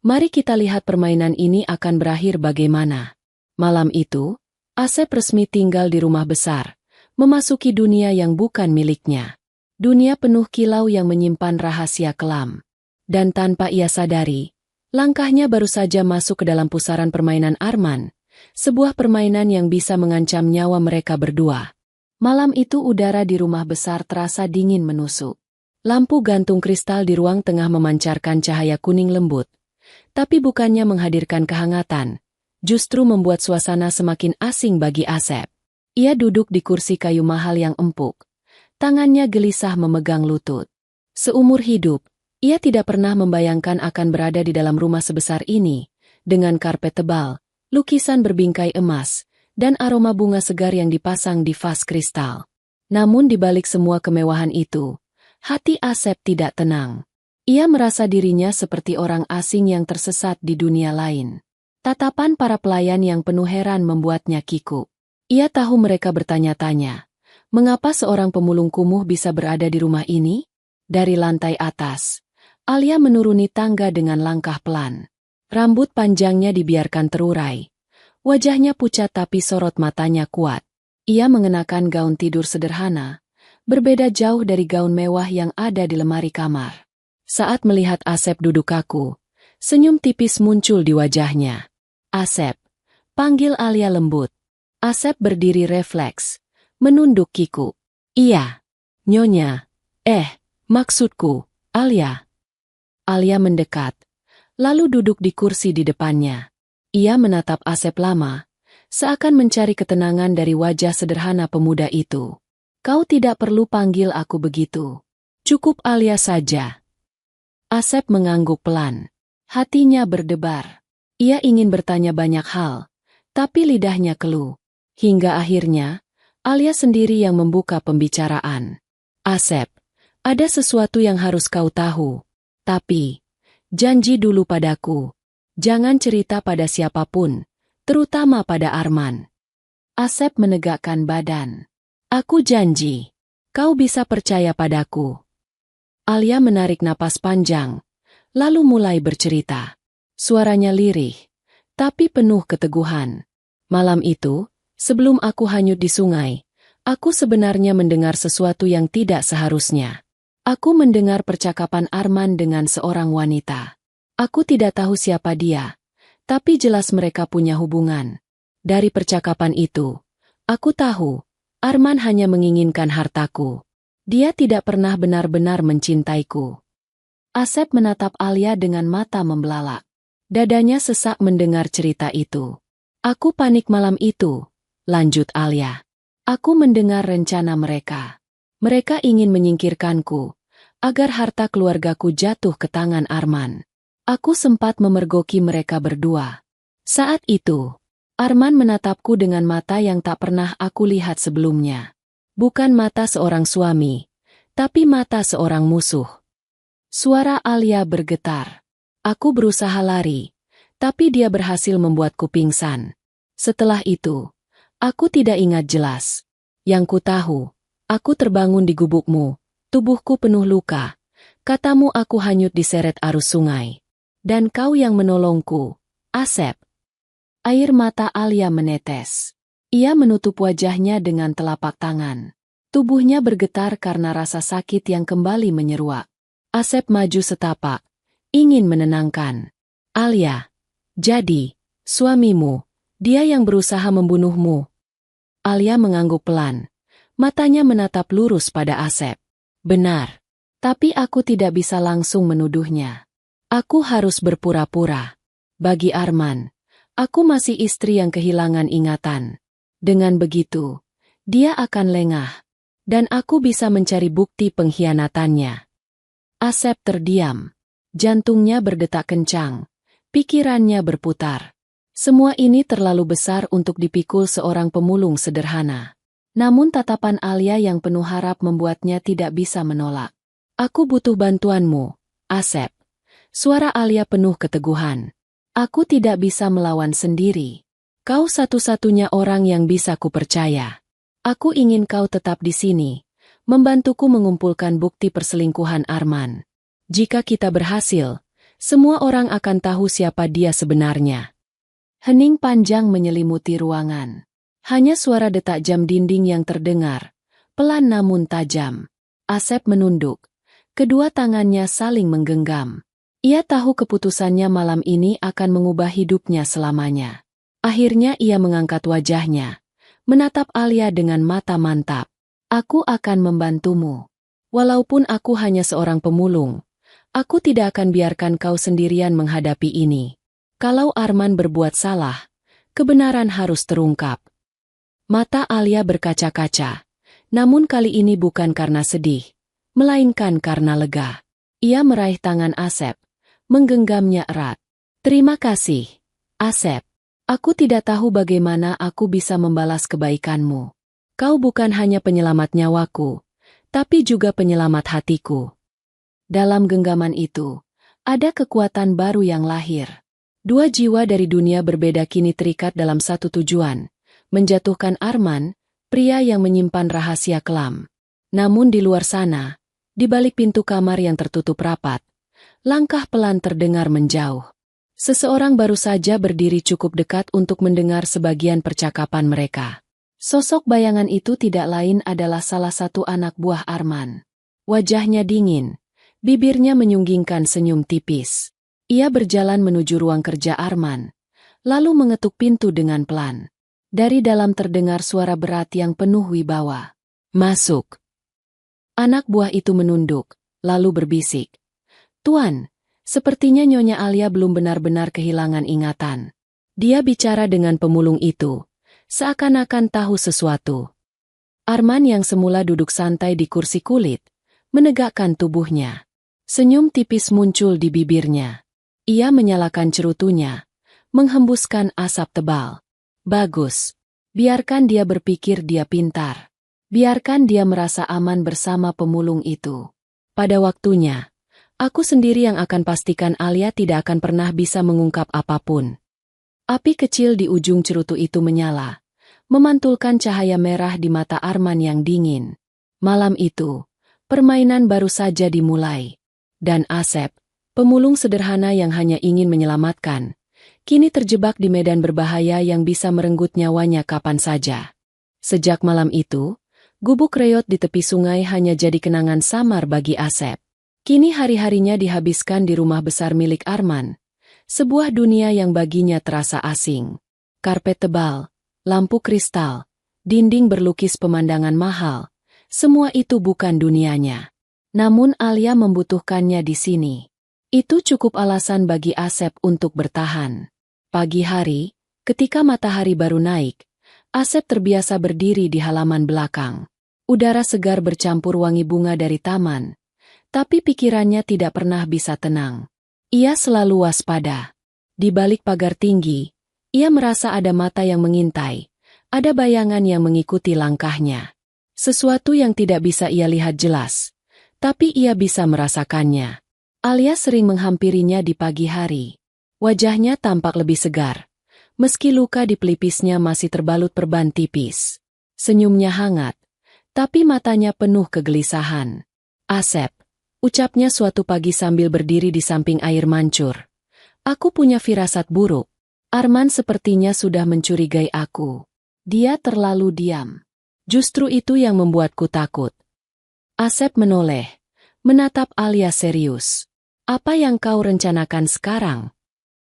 mari kita lihat permainan ini akan berakhir bagaimana." Malam itu, Asep resmi tinggal di rumah besar, memasuki dunia yang bukan miliknya. Dunia penuh kilau yang menyimpan rahasia kelam. Dan tanpa ia sadari, langkahnya baru saja masuk ke dalam pusaran permainan Arman. Sebuah permainan yang bisa mengancam nyawa mereka berdua. Malam itu udara di rumah besar terasa dingin menusuk. Lampu gantung kristal di ruang tengah memancarkan cahaya kuning lembut. Tapi bukannya menghadirkan kehangatan, justru membuat suasana semakin asing bagi Asep. Ia duduk di kursi kayu mahal yang empuk. Tangannya gelisah memegang lutut. Seumur hidup, ia tidak pernah membayangkan akan berada di dalam rumah sebesar ini, dengan karpet tebal, lukisan berbingkai emas, dan aroma bunga segar yang dipasang di vas kristal. Namun di balik semua kemewahan itu, hati Asep tidak tenang. Ia merasa dirinya seperti orang asing yang tersesat di dunia lain. Tatapan para pelayan yang penuh heran membuatnya kikuk. Ia tahu mereka bertanya-tanya, mengapa seorang pemulung kumuh bisa berada di rumah ini? Dari lantai atas, Alia menuruni tangga dengan langkah pelan. Rambut panjangnya dibiarkan terurai. Wajahnya pucat tapi sorot matanya kuat. Ia mengenakan gaun tidur sederhana, berbeda jauh dari gaun mewah yang ada di lemari kamar. Saat melihat Asep duduk kaku, senyum tipis muncul di wajahnya. Asep, panggil Alia lembut. Asep berdiri refleks, menunduk kikuk. Iya, Nyonya. Maksudku, Alia. Alia mendekat, lalu duduk di kursi di depannya. Ia menatap Asep lama, seakan mencari ketenangan dari wajah sederhana pemuda itu. Kau tidak perlu panggil aku begitu. Cukup Alia saja. Asep mengangguk pelan. Hatinya berdebar. Ia ingin bertanya banyak hal, tapi lidahnya keluh. Hingga akhirnya, Alia sendiri yang membuka pembicaraan. Asep, ada sesuatu yang harus kau tahu. Tapi, janji dulu padaku. Jangan cerita pada siapapun, terutama pada Arman. Asep menegakkan badan. Aku janji. Kau bisa percaya padaku. Alia menarik napas panjang, lalu mulai bercerita. Suaranya lirih, tapi penuh keteguhan. Malam itu, sebelum aku hanyut di sungai, aku sebenarnya mendengar sesuatu yang tidak seharusnya. Aku mendengar percakapan Arman dengan seorang wanita. Aku tidak tahu siapa dia, tapi jelas mereka punya hubungan. Dari percakapan itu, aku tahu, Arman hanya menginginkan hartaku. Dia tidak pernah benar-benar mencintaiku. Asep menatap Alia dengan mata membelalak. Dadanya sesak mendengar cerita itu. Aku panik malam itu, lanjut Alia. Aku mendengar rencana mereka. Mereka ingin menyingkirkanku, agar harta keluargaku jatuh ke tangan Arman. Aku sempat memergoki mereka berdua. Saat itu, Arman menatapku dengan mata yang tak pernah aku lihat sebelumnya. Bukan mata seorang suami, tapi mata seorang musuh. Suara Alia bergetar. Aku berusaha lari, tapi dia berhasil membuatku pingsan. Setelah itu, aku tidak ingat jelas. Yang ku tahu, aku terbangun di gubukmu, tubuhku penuh luka. Katamu aku hanyut diseret arus sungai. Dan kau yang menolongku, Asep. Air mata Alia menetes. Ia menutup wajahnya dengan telapak tangan. Tubuhnya bergetar karena rasa sakit yang kembali menyeruak. Asep maju setapak, ingin menenangkan. Alia, jadi, suamimu, dia yang berusaha membunuhmu. Alia mengangguk pelan. Matanya menatap lurus pada Asep. Benar, tapi aku tidak bisa langsung menuduhnya. Aku harus berpura-pura. Bagi Arman, aku masih istri yang kehilangan ingatan. Dengan begitu, dia akan lengah, dan aku bisa mencari bukti pengkhianatannya. Asep terdiam. Jantungnya berdetak kencang. Pikirannya berputar. Semua ini terlalu besar untuk dipikul seorang pemulung sederhana. Namun tatapan Alia yang penuh harap membuatnya tidak bisa menolak. Aku butuh bantuanmu, Asep. Suara Alia penuh keteguhan. Aku tidak bisa melawan sendiri. Kau satu-satunya orang yang bisa kupercaya. Aku ingin kau tetap di sini, membantuku mengumpulkan bukti perselingkuhan Arman. Jika kita berhasil, semua orang akan tahu siapa dia sebenarnya. Hening panjang menyelimuti ruangan. Hanya suara detak jam dinding yang terdengar, pelan namun tajam. Asep menunduk. Kedua tangannya saling menggenggam. Ia tahu keputusannya malam ini akan mengubah hidupnya selamanya. Akhirnya ia mengangkat wajahnya, menatap Alia dengan mata mantap. Aku akan membantumu. Walaupun aku hanya seorang pemulung, aku tidak akan biarkan kau sendirian menghadapi ini. Kalau Arman berbuat salah, kebenaran harus terungkap. Mata Alia berkaca-kaca, namun kali ini bukan karena sedih, melainkan karena lega. Ia meraih tangan Asep, menggenggamnya erat. Terima kasih, Asep. Aku tidak tahu bagaimana aku bisa membalas kebaikanmu. Kau bukan hanya penyelamat nyawaku, tapi juga penyelamat hatiku. Dalam genggaman itu, ada kekuatan baru yang lahir. Dua jiwa dari dunia berbeda kini terikat dalam satu tujuan, menjatuhkan Arman, pria yang menyimpan rahasia kelam. Namun di luar sana, di balik pintu kamar yang tertutup rapat, langkah pelan terdengar menjauh. Seseorang baru saja berdiri cukup dekat untuk mendengar sebagian percakapan mereka. Sosok bayangan itu tidak lain adalah salah satu anak buah Arman. Wajahnya dingin, bibirnya menyunggingkan senyum tipis. Ia berjalan menuju ruang kerja Arman, lalu mengetuk pintu dengan pelan. Dari dalam terdengar suara berat yang penuh wibawa. "Masuk." Anak buah itu menunduk, lalu berbisik. "Tuan, sepertinya Nyonya Alia belum benar-benar kehilangan ingatan." Dia bicara dengan pemulung itu, seakan-akan tahu sesuatu. Arman yang semula duduk santai di kursi kulit, menegakkan tubuhnya. Senyum tipis muncul di bibirnya. Ia menyalakan cerutunya, menghembuskan asap tebal. "Bagus. Biarkan dia berpikir dia pintar. Biarkan dia merasa aman bersama pemulung itu. Pada waktunya, aku sendiri yang akan pastikan Alia tidak akan pernah bisa mengungkap apapun." Api kecil di ujung cerutu itu menyala, memantulkan cahaya merah di mata Arman yang dingin. Malam itu, permainan baru saja dimulai. Dan Asep, pemulung sederhana yang hanya ingin menyelamatkan, kini terjebak di medan berbahaya yang bisa merenggut nyawanya kapan saja. Sejak malam itu, gubuk reot di tepi sungai hanya jadi kenangan samar bagi Asep. Kini hari-harinya dihabiskan di rumah besar milik Arman, sebuah dunia yang baginya terasa asing. Karpet tebal, lampu kristal, dinding berlukis pemandangan mahal, semua itu bukan dunianya. Namun Alia membutuhkannya di sini. Itu cukup alasan bagi Asep untuk bertahan. Pagi hari, ketika matahari baru naik, Asep terbiasa berdiri di halaman belakang. Udara segar bercampur wangi bunga dari taman, tapi pikirannya tidak pernah bisa tenang. Ia selalu waspada. Di balik pagar tinggi, ia merasa ada mata yang mengintai, ada bayangan yang mengikuti langkahnya. Sesuatu yang tidak bisa ia lihat jelas, tapi ia bisa merasakannya. Alia sering menghampirinya di pagi hari. Wajahnya tampak lebih segar, meski luka di pelipisnya masih terbalut perban tipis. Senyumnya hangat, tapi matanya penuh kegelisahan. "Asep," ucapnya suatu pagi sambil berdiri di samping air mancur. "Aku punya firasat buruk. Arman sepertinya sudah mencurigai aku. Dia terlalu diam. Justru itu yang membuatku takut." Asep menoleh, menatap Alia serius. "Apa yang kau rencanakan sekarang?"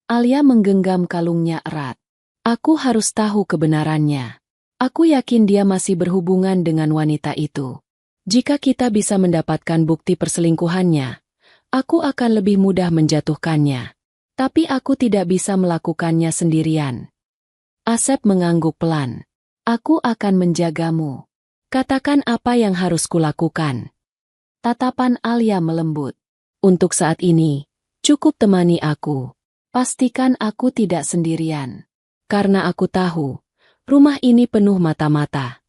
Alia menggenggam kalungnya erat. "Aku harus tahu kebenarannya. Aku yakin dia masih berhubungan dengan wanita itu. Jika kita bisa mendapatkan bukti perselingkuhannya, aku akan lebih mudah menjatuhkannya. Tapi aku tidak bisa melakukannya sendirian." Asep mengangguk pelan. "Aku akan menjagamu. Katakan apa yang harus kulakukan." Tatapan Alia melembut. "Untuk saat ini, cukup temani aku. Pastikan aku tidak sendirian. Karena aku tahu, rumah ini penuh mata-mata."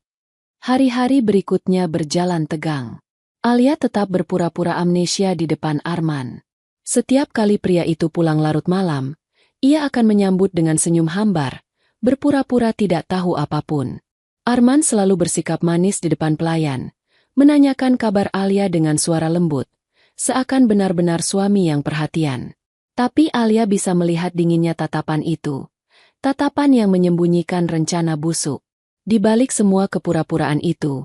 Hari-hari berikutnya berjalan tegang. Alia tetap berpura-pura amnesia di depan Arman. Setiap kali pria itu pulang larut malam, ia akan menyambut dengan senyum hambar, berpura-pura tidak tahu apapun. Arman selalu bersikap manis di depan pelayan, menanyakan kabar Alia dengan suara lembut, seakan benar-benar suami yang perhatian. Tapi Alia bisa melihat dinginnya tatapan itu, tatapan yang menyembunyikan rencana busuk. Di balik semua kepura-puraan itu,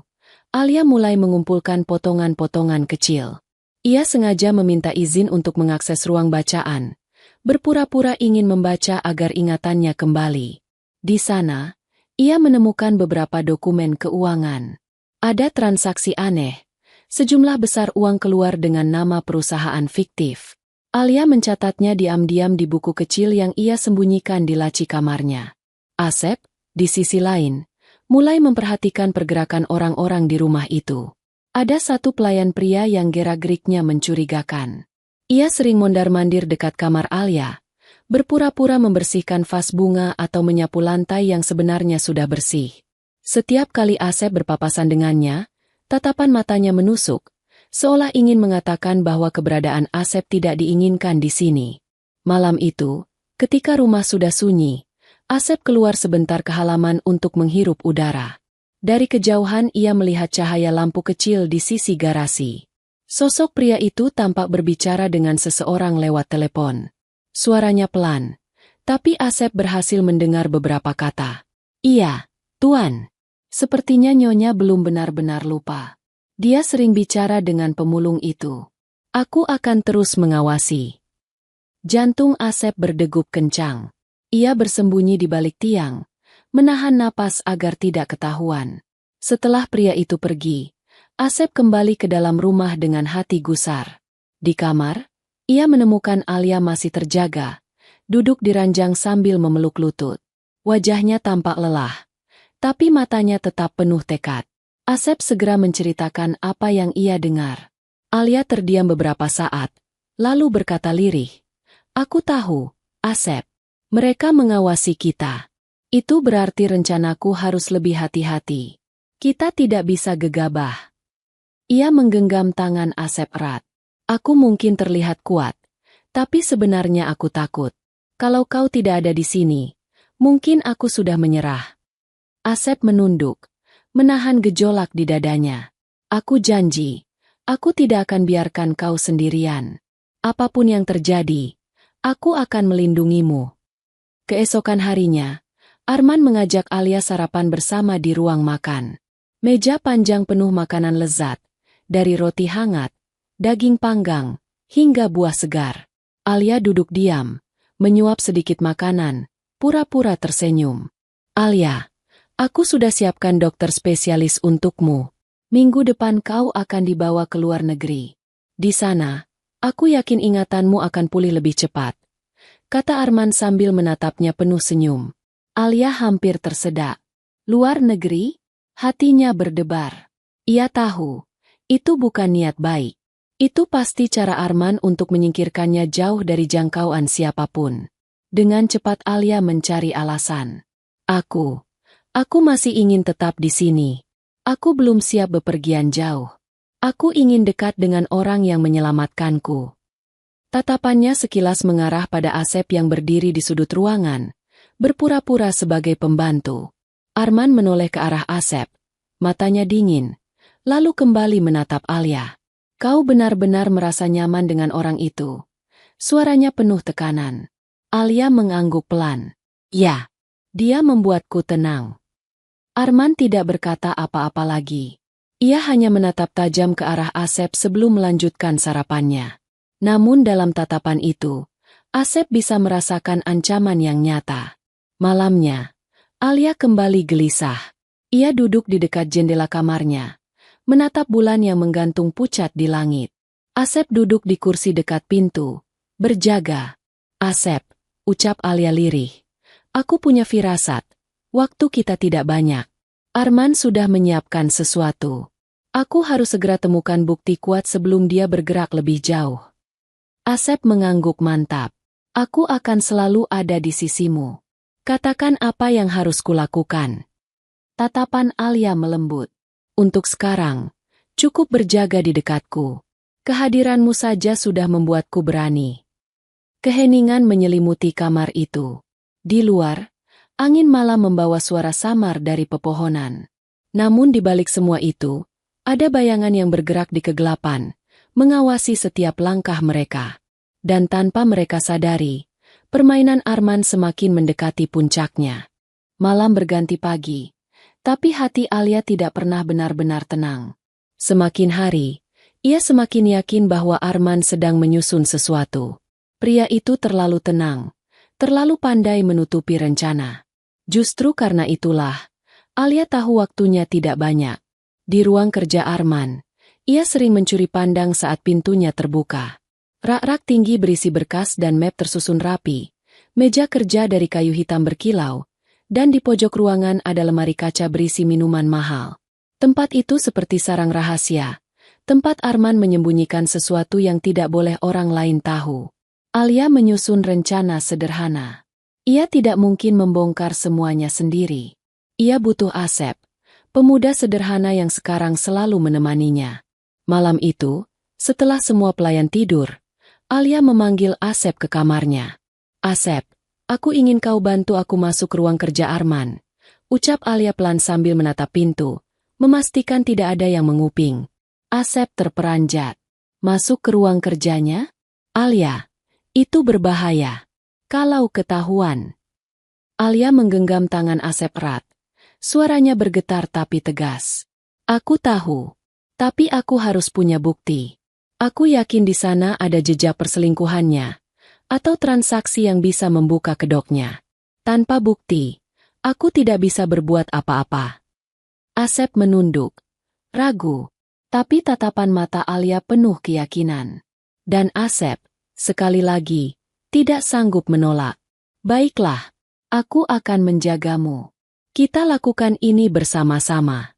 Alia mulai mengumpulkan potongan-potongan kecil. Ia sengaja meminta izin untuk mengakses ruang bacaan, berpura-pura ingin membaca agar ingatannya kembali. Di sana, ia menemukan beberapa dokumen keuangan. Ada transaksi aneh, sejumlah besar uang keluar dengan nama perusahaan fiktif. Alia mencatatnya diam-diam di buku kecil yang ia sembunyikan di laci kamarnya. Asep, di sisi lain, mulai memperhatikan pergerakan orang-orang di rumah itu. Ada satu pelayan pria yang gerak-geriknya mencurigakan. Ia sering mondar-mandir dekat kamar Alia, berpura-pura membersihkan vas bunga atau menyapu lantai yang sebenarnya sudah bersih. Setiap kali Asep berpapasan dengannya, tatapan matanya menusuk, seolah ingin mengatakan bahwa keberadaan Asep tidak diinginkan di sini. Malam itu, ketika rumah sudah sunyi, Asep keluar sebentar ke halaman untuk menghirup udara. Dari kejauhan ia melihat cahaya lampu kecil di sisi garasi. Sosok pria itu tampak berbicara dengan seseorang lewat telepon. Suaranya pelan, tapi Asep berhasil mendengar beberapa kata. Iya, Tuan. Sepertinya Nyonya belum benar-benar lupa. Dia sering bicara dengan pemulung itu. Aku akan terus mengawasi. Jantung Asep berdegup kencang. Ia bersembunyi di balik tiang, menahan napas agar tidak ketahuan. Setelah pria itu pergi, Asep kembali ke dalam rumah dengan hati gusar. Di kamar, ia menemukan Alia masih terjaga, duduk di ranjang sambil memeluk lutut. Wajahnya tampak lelah, tapi matanya tetap penuh tekad. Asep segera menceritakan apa yang ia dengar. Alia terdiam beberapa saat, lalu berkata lirih, "Aku tahu, Asep. Mereka mengawasi kita. Itu berarti rencanaku harus lebih hati-hati. Kita tidak bisa gegabah." Ia menggenggam tangan Asep erat. "Aku mungkin terlihat kuat, tapi sebenarnya aku takut. Kalau kau tidak ada di sini, mungkin aku sudah menyerah." Asep menunduk, menahan gejolak di dadanya. "Aku janji, aku tidak akan biarkan kau sendirian. Apapun yang terjadi, aku akan melindungimu." Keesokan harinya, Arman mengajak Alia sarapan bersama di ruang makan. Meja panjang penuh makanan lezat, dari roti hangat, daging panggang, hingga buah segar. Alia duduk diam, menyuap sedikit makanan, pura-pura tersenyum. "Alia, aku sudah siapkan dokter spesialis untukmu. Minggu depan kau akan dibawa ke luar negeri. Di sana, aku yakin ingatanmu akan pulih lebih cepat," kata Arman sambil menatapnya penuh senyum. Alia hampir tersedak. Luar negeri? Hatinya berdebar. Ia tahu, itu bukan niat baik. Itu pasti cara Arman untuk menyingkirkannya jauh dari jangkauan siapapun. Dengan cepat Alia mencari alasan. Aku masih ingin tetap di sini. Aku belum siap bepergian jauh. Aku ingin dekat dengan orang yang menyelamatkanku." Tatapannya sekilas mengarah pada Asep yang berdiri di sudut ruangan, berpura-pura sebagai pembantu. Arman menoleh ke arah Asep, matanya dingin, lalu kembali menatap Alia. "Kau benar-benar merasa nyaman dengan orang itu?" Suaranya penuh tekanan. Alia mengangguk pelan. "Ya, dia membuatku tenang." Arman tidak berkata apa-apa lagi. Ia hanya menatap tajam ke arah Asep sebelum melanjutkan sarapannya. Namun dalam tatapan itu, Asep bisa merasakan ancaman yang nyata. Malamnya, Alia kembali gelisah. Ia duduk di dekat jendela kamarnya, menatap bulan yang menggantung pucat di langit. Asep duduk di kursi dekat pintu, berjaga. "Asep," ucap Alia lirih, "aku punya firasat. Waktu kita tidak banyak. Arman sudah menyiapkan sesuatu. Aku harus segera temukan bukti kuat sebelum dia bergerak lebih jauh." Asep mengangguk mantap. "Aku akan selalu ada di sisimu. Katakan apa yang harus kulakukan." Tatapan Alia melembut. "Untuk sekarang, cukup berjaga di dekatku. Kehadiranmu saja sudah membuatku berani." Keheningan menyelimuti kamar itu. Di luar, angin malam membawa suara samar dari pepohonan. Namun di balik semua itu, ada bayangan yang bergerak di kegelapan, mengawasi setiap langkah mereka. Dan tanpa mereka sadari, permainan Arman semakin mendekati puncaknya. Malam berganti pagi, tapi hati Alia tidak pernah benar-benar tenang. Semakin hari, ia semakin yakin bahwa Arman sedang menyusun sesuatu. Pria itu terlalu tenang, terlalu pandai menutupi rencana. Justru karena itulah, Alia tahu waktunya tidak banyak. Di ruang kerja Arman, ia sering mencuri pandang saat pintunya terbuka. Rak-rak tinggi berisi berkas dan map tersusun rapi, meja kerja dari kayu hitam berkilau, dan di pojok ruangan ada lemari kaca berisi minuman mahal. Tempat itu seperti sarang rahasia, tempat Arman menyembunyikan sesuatu yang tidak boleh orang lain tahu. Alia menyusun rencana sederhana. Ia tidak mungkin membongkar semuanya sendiri. Ia butuh Asep, pemuda sederhana yang sekarang selalu menemaninya. Malam itu, setelah semua pelayan tidur, Alia memanggil Asep ke kamarnya. "Asep, aku ingin kau bantu aku masuk ruang kerja Arman," ucap Alia pelan sambil menatap pintu, memastikan tidak ada yang menguping. Asep terperanjat. "Masuk ke ruang kerjanya? Alia, itu berbahaya. Kalau ketahuan." Alia menggenggam tangan Asep erat. Suaranya bergetar tapi tegas. "Aku tahu. Tapi aku harus punya bukti. Aku yakin di sana ada jejak perselingkuhannya, atau transaksi yang bisa membuka kedoknya. Tanpa bukti, aku tidak bisa berbuat apa-apa." Asep menunduk, ragu, tapi tatapan mata Alia penuh keyakinan. Dan Asep, sekali lagi, tidak sanggup menolak. "Baiklah, aku akan menjagamu. Kita lakukan ini bersama-sama."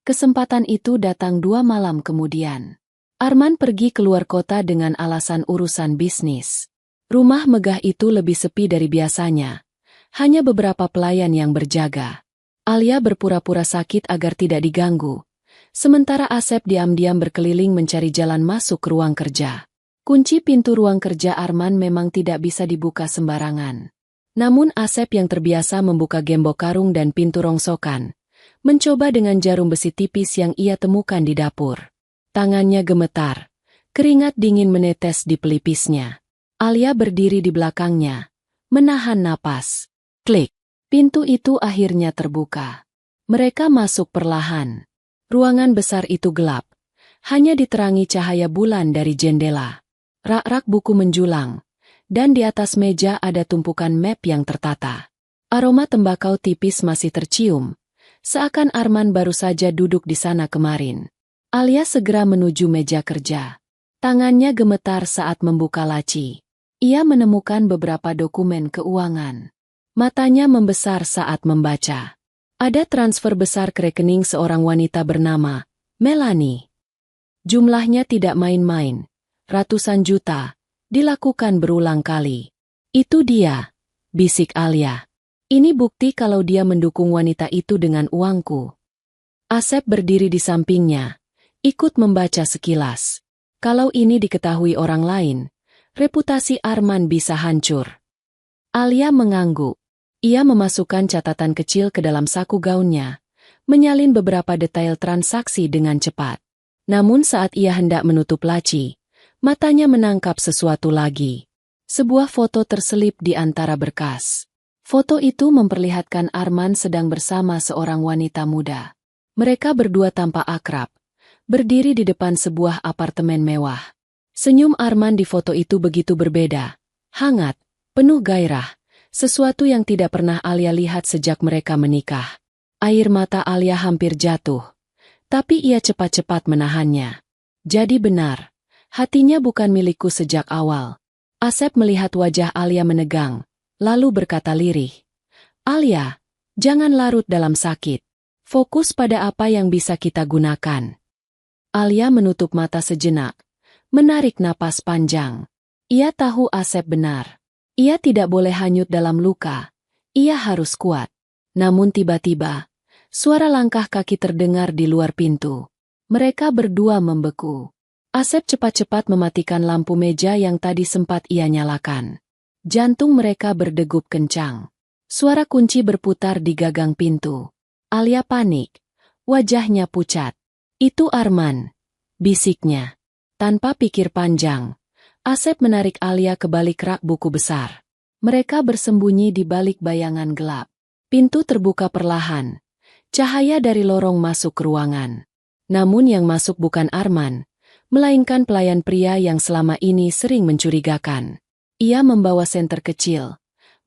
Kesempatan itu datang 2 malam kemudian. Arman pergi keluar kota dengan alasan urusan bisnis. Rumah megah itu lebih sepi dari biasanya. Hanya beberapa pelayan yang berjaga. Alia berpura-pura sakit agar tidak diganggu. Sementara Asep diam-diam berkeliling mencari jalan masuk ke ruang kerja. Kunci pintu ruang kerja Arman memang tidak bisa dibuka sembarangan. Namun Asep yang terbiasa membuka gembok karung dan pintu rongsokan, mencoba dengan jarum besi tipis yang ia temukan di dapur. Tangannya gemetar, keringat dingin menetes di pelipisnya. Alia berdiri di belakangnya, menahan napas. Klik, pintu itu akhirnya terbuka. Mereka masuk perlahan. Ruangan besar itu gelap, hanya diterangi cahaya bulan dari jendela. Rak-rak buku menjulang, dan di atas meja ada tumpukan map yang tertata. Aroma tembakau tipis masih tercium, seakan Arman baru saja duduk di sana kemarin. Alia segera menuju meja kerja. Tangannya gemetar saat membuka laci. Ia menemukan beberapa dokumen keuangan. Matanya membesar saat membaca. Ada transfer besar ke rekening seorang wanita bernama Melanie. Jumlahnya tidak main-main, ratusan juta. Dilakukan berulang kali. "Itu dia," bisik Alia. "Ini bukti kalau dia mendukung wanita itu dengan uangku." Asep berdiri di sampingnya, ikut membaca sekilas. Kalau ini diketahui orang lain, reputasi Arman bisa hancur. Alia mengangguk. Ia memasukkan catatan kecil ke dalam saku gaunnya, menyalin beberapa detail transaksi dengan cepat. Namun saat ia hendak menutup laci, matanya menangkap sesuatu lagi. Sebuah foto terselip di antara berkas. Foto itu memperlihatkan Arman sedang bersama seorang wanita muda. Mereka berdua tampak akrab, berdiri di depan sebuah apartemen mewah. Senyum Arman di foto itu begitu berbeda, hangat, penuh gairah, sesuatu yang tidak pernah Alia lihat sejak mereka menikah. Air mata Alia hampir jatuh, tapi ia cepat-cepat menahannya. Jadi benar. Hatinya bukan milikku sejak awal. Asep melihat wajah Alia menegang, lalu berkata lirih. "Alia, jangan larut dalam sakit. Fokus pada apa yang bisa kita gunakan." Alia menutup mata sejenak, menarik napas panjang. Ia tahu Asep benar. Ia tidak boleh hanyut dalam luka. Ia harus kuat. Namun tiba-tiba, suara langkah kaki terdengar di luar pintu. Mereka berdua membeku. Asep cepat-cepat mematikan lampu meja yang tadi sempat ia nyalakan. Jantung mereka berdegup kencang. Suara kunci berputar di gagang pintu. Alia panik. Wajahnya pucat. "Itu Arman," bisiknya. Tanpa pikir panjang, Asep menarik Alia ke balik rak buku besar. Mereka bersembunyi di balik bayangan gelap. Pintu terbuka perlahan. Cahaya dari lorong masuk ke ruangan. Namun yang masuk bukan Arman, melainkan pelayan pria yang selama ini sering mencurigakan. Ia membawa senter kecil.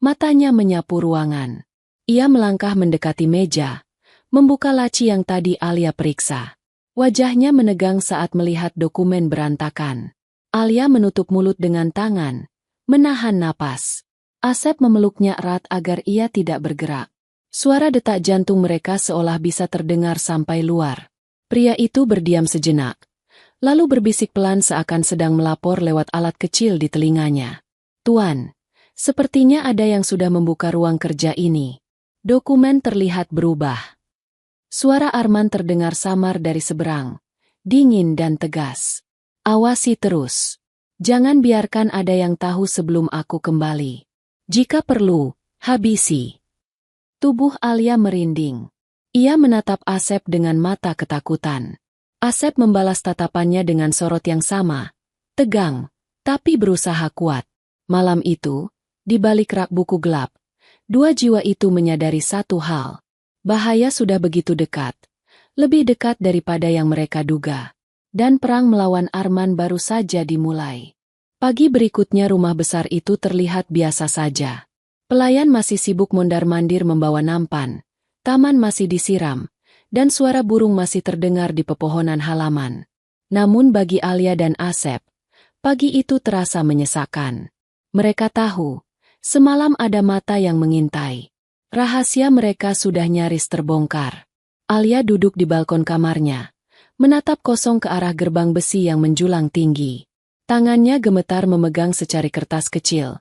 Matanya menyapu ruangan. Ia melangkah mendekati meja, membuka laci yang tadi Alia periksa. Wajahnya menegang saat melihat dokumen berantakan. Alia menutup mulut dengan tangan, menahan napas. Asep memeluknya erat agar ia tidak bergerak. Suara detak jantung mereka seolah bisa terdengar sampai luar. Pria itu berdiam sejenak, lalu berbisik pelan seakan sedang melapor lewat alat kecil di telinganya. "Tuan, sepertinya ada yang sudah membuka ruang kerja ini." Dokumen terlihat berubah. Suara Arman terdengar samar dari seberang. dingin dan tegas. Awasi terus. Jangan biarkan ada yang tahu sebelum aku kembali. Jika perlu, habisi. Tubuh Alia merinding. Ia menatap Asep dengan mata ketakutan. Asep membalas tatapannya dengan sorot yang sama. Tegang, tapi berusaha kuat. Malam itu, di balik rak buku gelap, dua jiwa itu menyadari satu hal. Bahaya sudah begitu dekat. Lebih dekat daripada yang mereka duga. Dan perang melawan Arman baru saja dimulai. Pagi berikutnya rumah besar itu terlihat biasa saja. Pelayan masih sibuk mondar-mandir membawa nampan. Taman masih disiram. Dan suara burung masih terdengar di pepohonan halaman. Namun bagi Alia dan Asep, pagi itu terasa menyesakan. Mereka tahu, semalam ada mata yang mengintai. Rahasia mereka sudah nyaris terbongkar. Alia duduk di balkon kamarnya, menatap kosong ke arah gerbang besi yang menjulang tinggi. Tangannya gemetar memegang secari kertas kecil.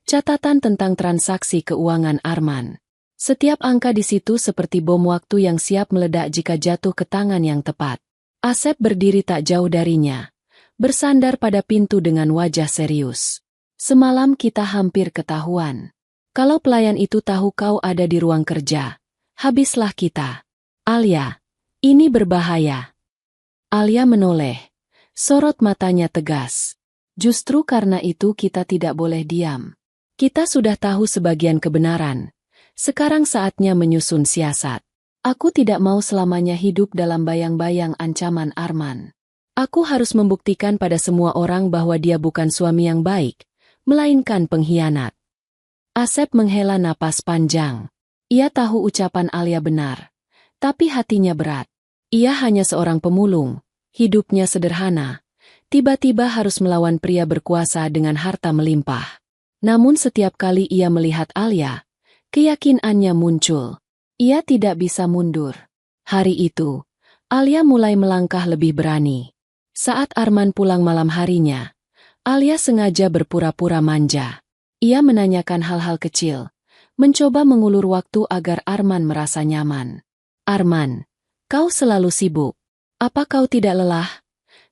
Catatan tentang transaksi keuangan Arman. Setiap angka di situ seperti bom waktu yang siap meledak jika jatuh ke tangan yang tepat. Asep berdiri tak jauh darinya, bersandar pada pintu dengan wajah serius. Semalam kita hampir ketahuan. Kalau pelayan itu tahu kau ada di ruang kerja, habislah kita. Alia, ini berbahaya. Alia menoleh, sorot matanya tegas. Justru karena itu kita tidak boleh diam. Kita sudah tahu sebagian kebenaran. Sekarang saatnya menyusun siasat. Aku tidak mau selamanya hidup dalam bayang-bayang ancaman Arman. Aku harus membuktikan pada semua orang bahwa dia bukan suami yang baik, melainkan pengkhianat. Asep menghela napas panjang. Ia tahu ucapan Alia benar, tapi hatinya berat. Ia hanya seorang pemulung, hidupnya sederhana. Tiba-tiba harus melawan pria berkuasa dengan harta melimpah. Namun setiap kali ia melihat Alia, keyakinannya muncul. Ia tidak bisa mundur. Hari itu, Alia mulai melangkah lebih berani. Saat Arman pulang malam harinya, Alia sengaja berpura-pura manja. Ia menanyakan hal-hal kecil, mencoba mengulur waktu agar Arman merasa nyaman. Arman, kau selalu sibuk. Apa kau tidak lelah?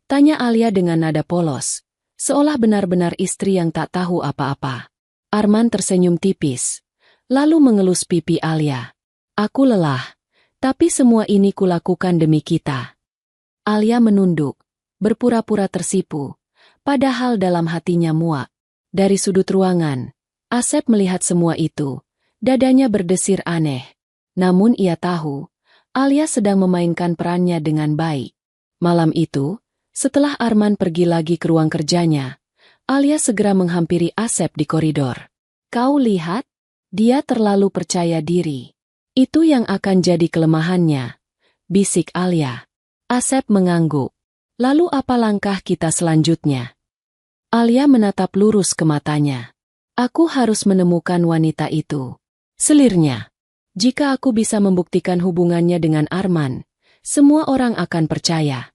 Tanya Alia dengan nada polos, seolah benar-benar istri yang tak tahu apa-apa. Arman tersenyum tipis. Lalu mengelus pipi Alia. Aku lelah, tapi semua ini kulakukan demi kita. Alia menunduk, berpura-pura tersipu, padahal dalam hatinya muak. Dari sudut ruangan, Asep melihat semua itu, dadanya berdesir aneh. Namun ia tahu, Alia sedang memainkan perannya dengan baik. Malam itu, setelah Arman pergi lagi ke ruang kerjanya, Alia segera menghampiri Asep di koridor. Kau lihat? Dia terlalu percaya diri. Itu yang akan jadi kelemahannya, bisik Alia. Asep mengangguk. Lalu apa langkah kita selanjutnya? Alia menatap lurus ke matanya. Aku harus menemukan wanita itu. Selirnya. Jika aku bisa membuktikan hubungannya dengan Arman, semua orang akan percaya.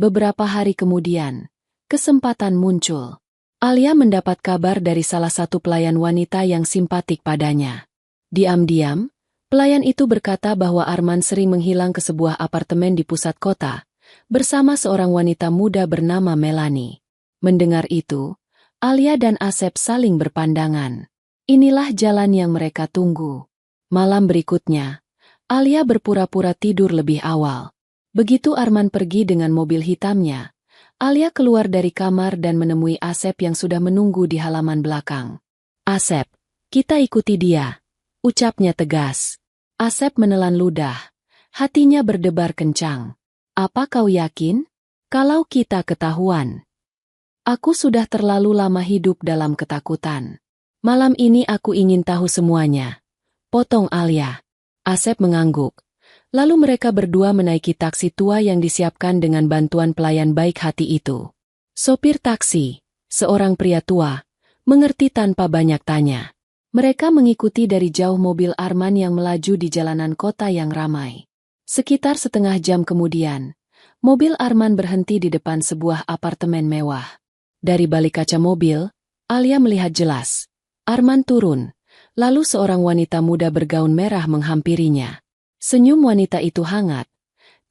Beberapa hari kemudian, kesempatan muncul. Alia mendapat kabar dari salah satu pelayan wanita yang simpatik padanya. Diam-diam, pelayan itu berkata bahwa Arman sering menghilang ke sebuah apartemen di pusat kota, bersama seorang wanita muda bernama Melanie. Mendengar itu, Alia dan Asep saling berpandangan. Inilah jalan yang mereka tunggu. Malam berikutnya, Alia berpura-pura tidur lebih awal. Begitu Arman pergi dengan mobil hitamnya, Alia keluar dari kamar dan menemui Asep yang sudah menunggu di halaman belakang. Asep, kita ikuti dia, ucapnya tegas. Asep menelan ludah, hatinya berdebar kencang. Apa kau yakin? Kalau kita ketahuan. Aku sudah terlalu lama hidup dalam ketakutan. Malam ini aku ingin tahu semuanya. Potong Alia. Asep mengangguk. Lalu mereka berdua menaiki taksi tua yang disiapkan dengan bantuan pelayan baik hati itu. Sopir taksi, seorang pria tua, mengerti tanpa banyak tanya. Mereka mengikuti dari jauh mobil Arman yang melaju di jalanan kota yang ramai. Sekitar setengah jam kemudian, mobil Arman berhenti di depan sebuah apartemen mewah. Dari balik kaca mobil, Alia melihat jelas. Arman turun, lalu seorang wanita muda bergaun merah menghampirinya. Senyum wanita itu hangat,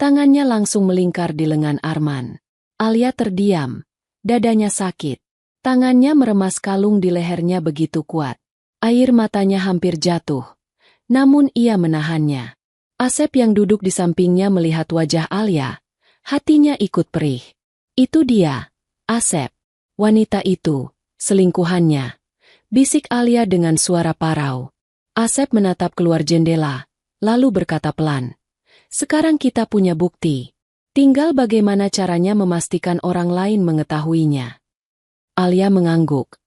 Tangannya langsung melingkar di lengan Arman. Alia terdiam. Dadanya sakit. Tangannya meremas kalung di lehernya begitu kuat. Air matanya hampir jatuh. Namun ia menahannya. Asep yang duduk di sampingnya melihat wajah Alia. Hatinya ikut perih. Itu dia, Asep. Wanita itu, selingkuhannya. Bisik Alia dengan suara parau. Asep menatap keluar jendela, lalu berkata pelan. Sekarang kita punya bukti. Tinggal bagaimana caranya memastikan orang lain mengetahuinya. Alia mengangguk,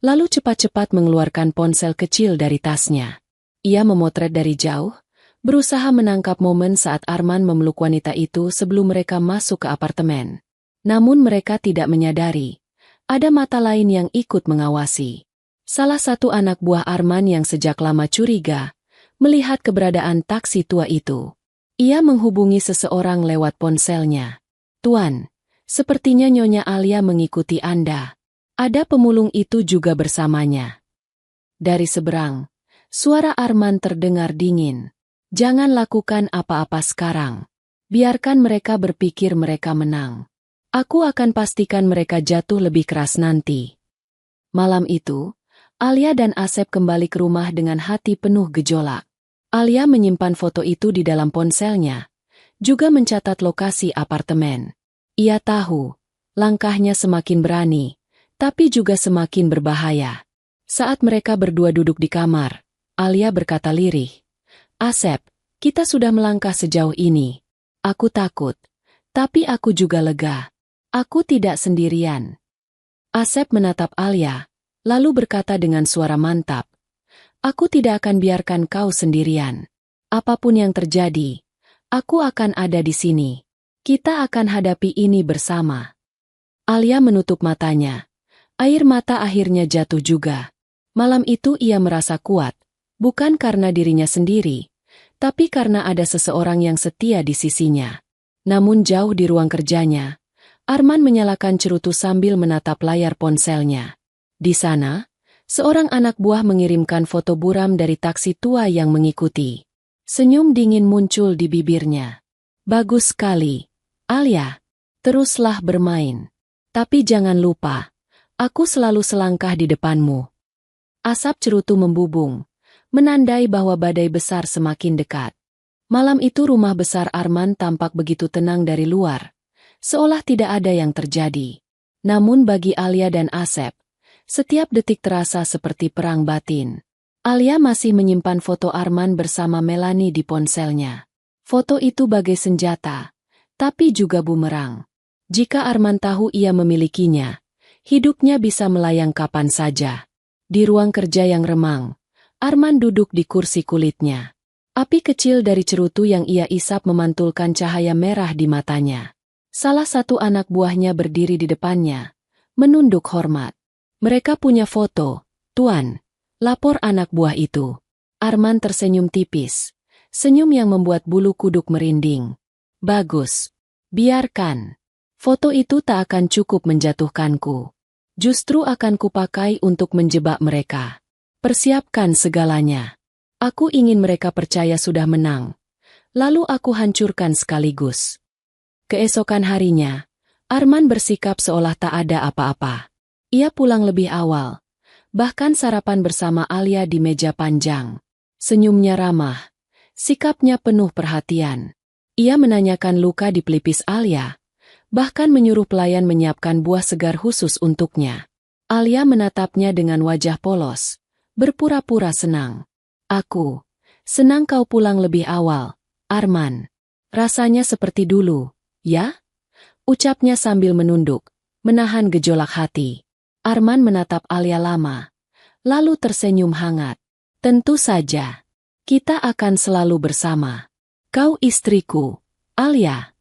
lalu cepat-cepat mengeluarkan ponsel kecil dari tasnya. Ia memotret dari jauh, berusaha menangkap momen saat Arman memeluk wanita itu sebelum mereka masuk ke apartemen. Namun mereka tidak menyadari, ada mata lain yang ikut mengawasi. Salah satu anak buah Arman yang sejak lama curiga, melihat keberadaan taksi tua itu. Ia menghubungi seseorang lewat ponselnya. Tuan, sepertinya Nyonya Alia mengikuti Anda. Ada pemulung itu juga bersamanya. Dari seberang, suara Arman terdengar dingin. Jangan lakukan apa-apa sekarang. Biarkan mereka berpikir mereka menang. Aku akan pastikan mereka jatuh lebih keras nanti. Malam itu, Alia dan Asep kembali ke rumah dengan hati penuh gejolak. Alia menyimpan foto itu di dalam ponselnya, juga mencatat lokasi apartemen. Ia tahu, langkahnya semakin berani, tapi juga semakin berbahaya. Saat mereka berdua duduk di kamar, Alia berkata lirih, Asep, kita sudah melangkah sejauh ini. Aku takut, tapi aku juga lega. Aku tidak sendirian. Asep menatap Alia, lalu berkata dengan suara mantap, Aku tidak akan biarkan kau sendirian. Apapun yang terjadi, aku akan ada di sini. Kita akan hadapi ini bersama. Alia menutup matanya. Air mata akhirnya jatuh juga. Malam itu ia merasa kuat, bukan karena dirinya sendiri, tapi karena ada seseorang yang setia di sisinya. Namun jauh di ruang kerjanya, Arman menyalakan cerutu sambil menatap layar ponselnya. Di sana, seorang anak buah mengirimkan foto buram dari taksi tua yang mengikuti. Senyum dingin muncul di bibirnya. Bagus sekali, Alia. Teruslah bermain. Tapi jangan lupa, aku selalu selangkah di depanmu. Asap cerutu membubung, menandai bahwa badai besar semakin dekat. Malam itu rumah besar Arman tampak begitu tenang dari luar, seolah tidak ada yang terjadi. Namun bagi Alia dan Asep, setiap detik terasa seperti perang batin. Alia masih menyimpan foto Arman bersama Melanie di ponselnya. Foto itu bagai senjata, tapi juga bumerang. Jika Arman tahu ia memilikinya, hidupnya bisa melayang kapan saja. Di ruang kerja yang remang, Arman duduk di kursi kulitnya. Api kecil dari cerutu yang ia isap memantulkan cahaya merah di matanya. Salah satu anak buahnya berdiri di depannya, menunduk hormat. Mereka punya foto, Tuan, lapor anak buah itu. Arman tersenyum tipis, senyum yang membuat bulu kuduk merinding. Bagus, biarkan. Foto itu tak akan cukup menjatuhkanku. Justru akan kupakai untuk menjebak mereka. Persiapkan segalanya. Aku ingin mereka percaya sudah menang. Lalu aku hancurkan sekaligus. Keesokan harinya, Arman bersikap seolah tak ada apa-apa. Ia pulang lebih awal, bahkan sarapan bersama Alia di meja panjang. Senyumnya ramah, sikapnya penuh perhatian. Ia menanyakan luka di pelipis Alia, bahkan menyuruh pelayan menyiapkan buah segar khusus untuknya. Alia menatapnya dengan wajah polos, berpura-pura senang. Aku senang kau pulang lebih awal, Arman. Rasanya seperti dulu, ya? Ucapnya sambil menunduk, menahan gejolak hati. Arman menatap Alia lama, lalu tersenyum hangat. Tentu saja, kita akan selalu bersama. Kau istriku, Alia.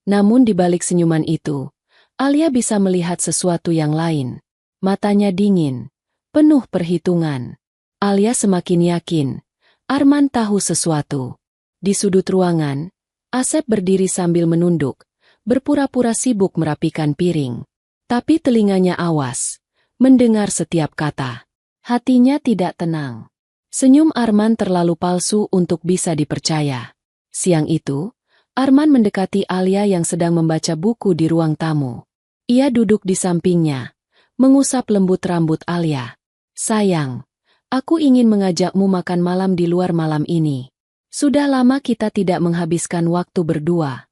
Namun di balik senyuman itu, Alia bisa melihat sesuatu yang lain. Matanya dingin, penuh perhitungan. Alia semakin yakin, Arman tahu sesuatu. Di sudut ruangan, Asep berdiri sambil menunduk, berpura-pura sibuk merapikan piring. Tapi telinganya awas, mendengar setiap kata. Hatinya tidak tenang. Senyum Arman terlalu palsu untuk bisa dipercaya. Siang itu, Arman mendekati Alia yang sedang membaca buku di ruang tamu. Ia duduk di sampingnya, mengusap lembut rambut Alia. Sayang, aku ingin mengajakmu makan malam di luar malam ini. Sudah lama kita tidak menghabiskan waktu berdua.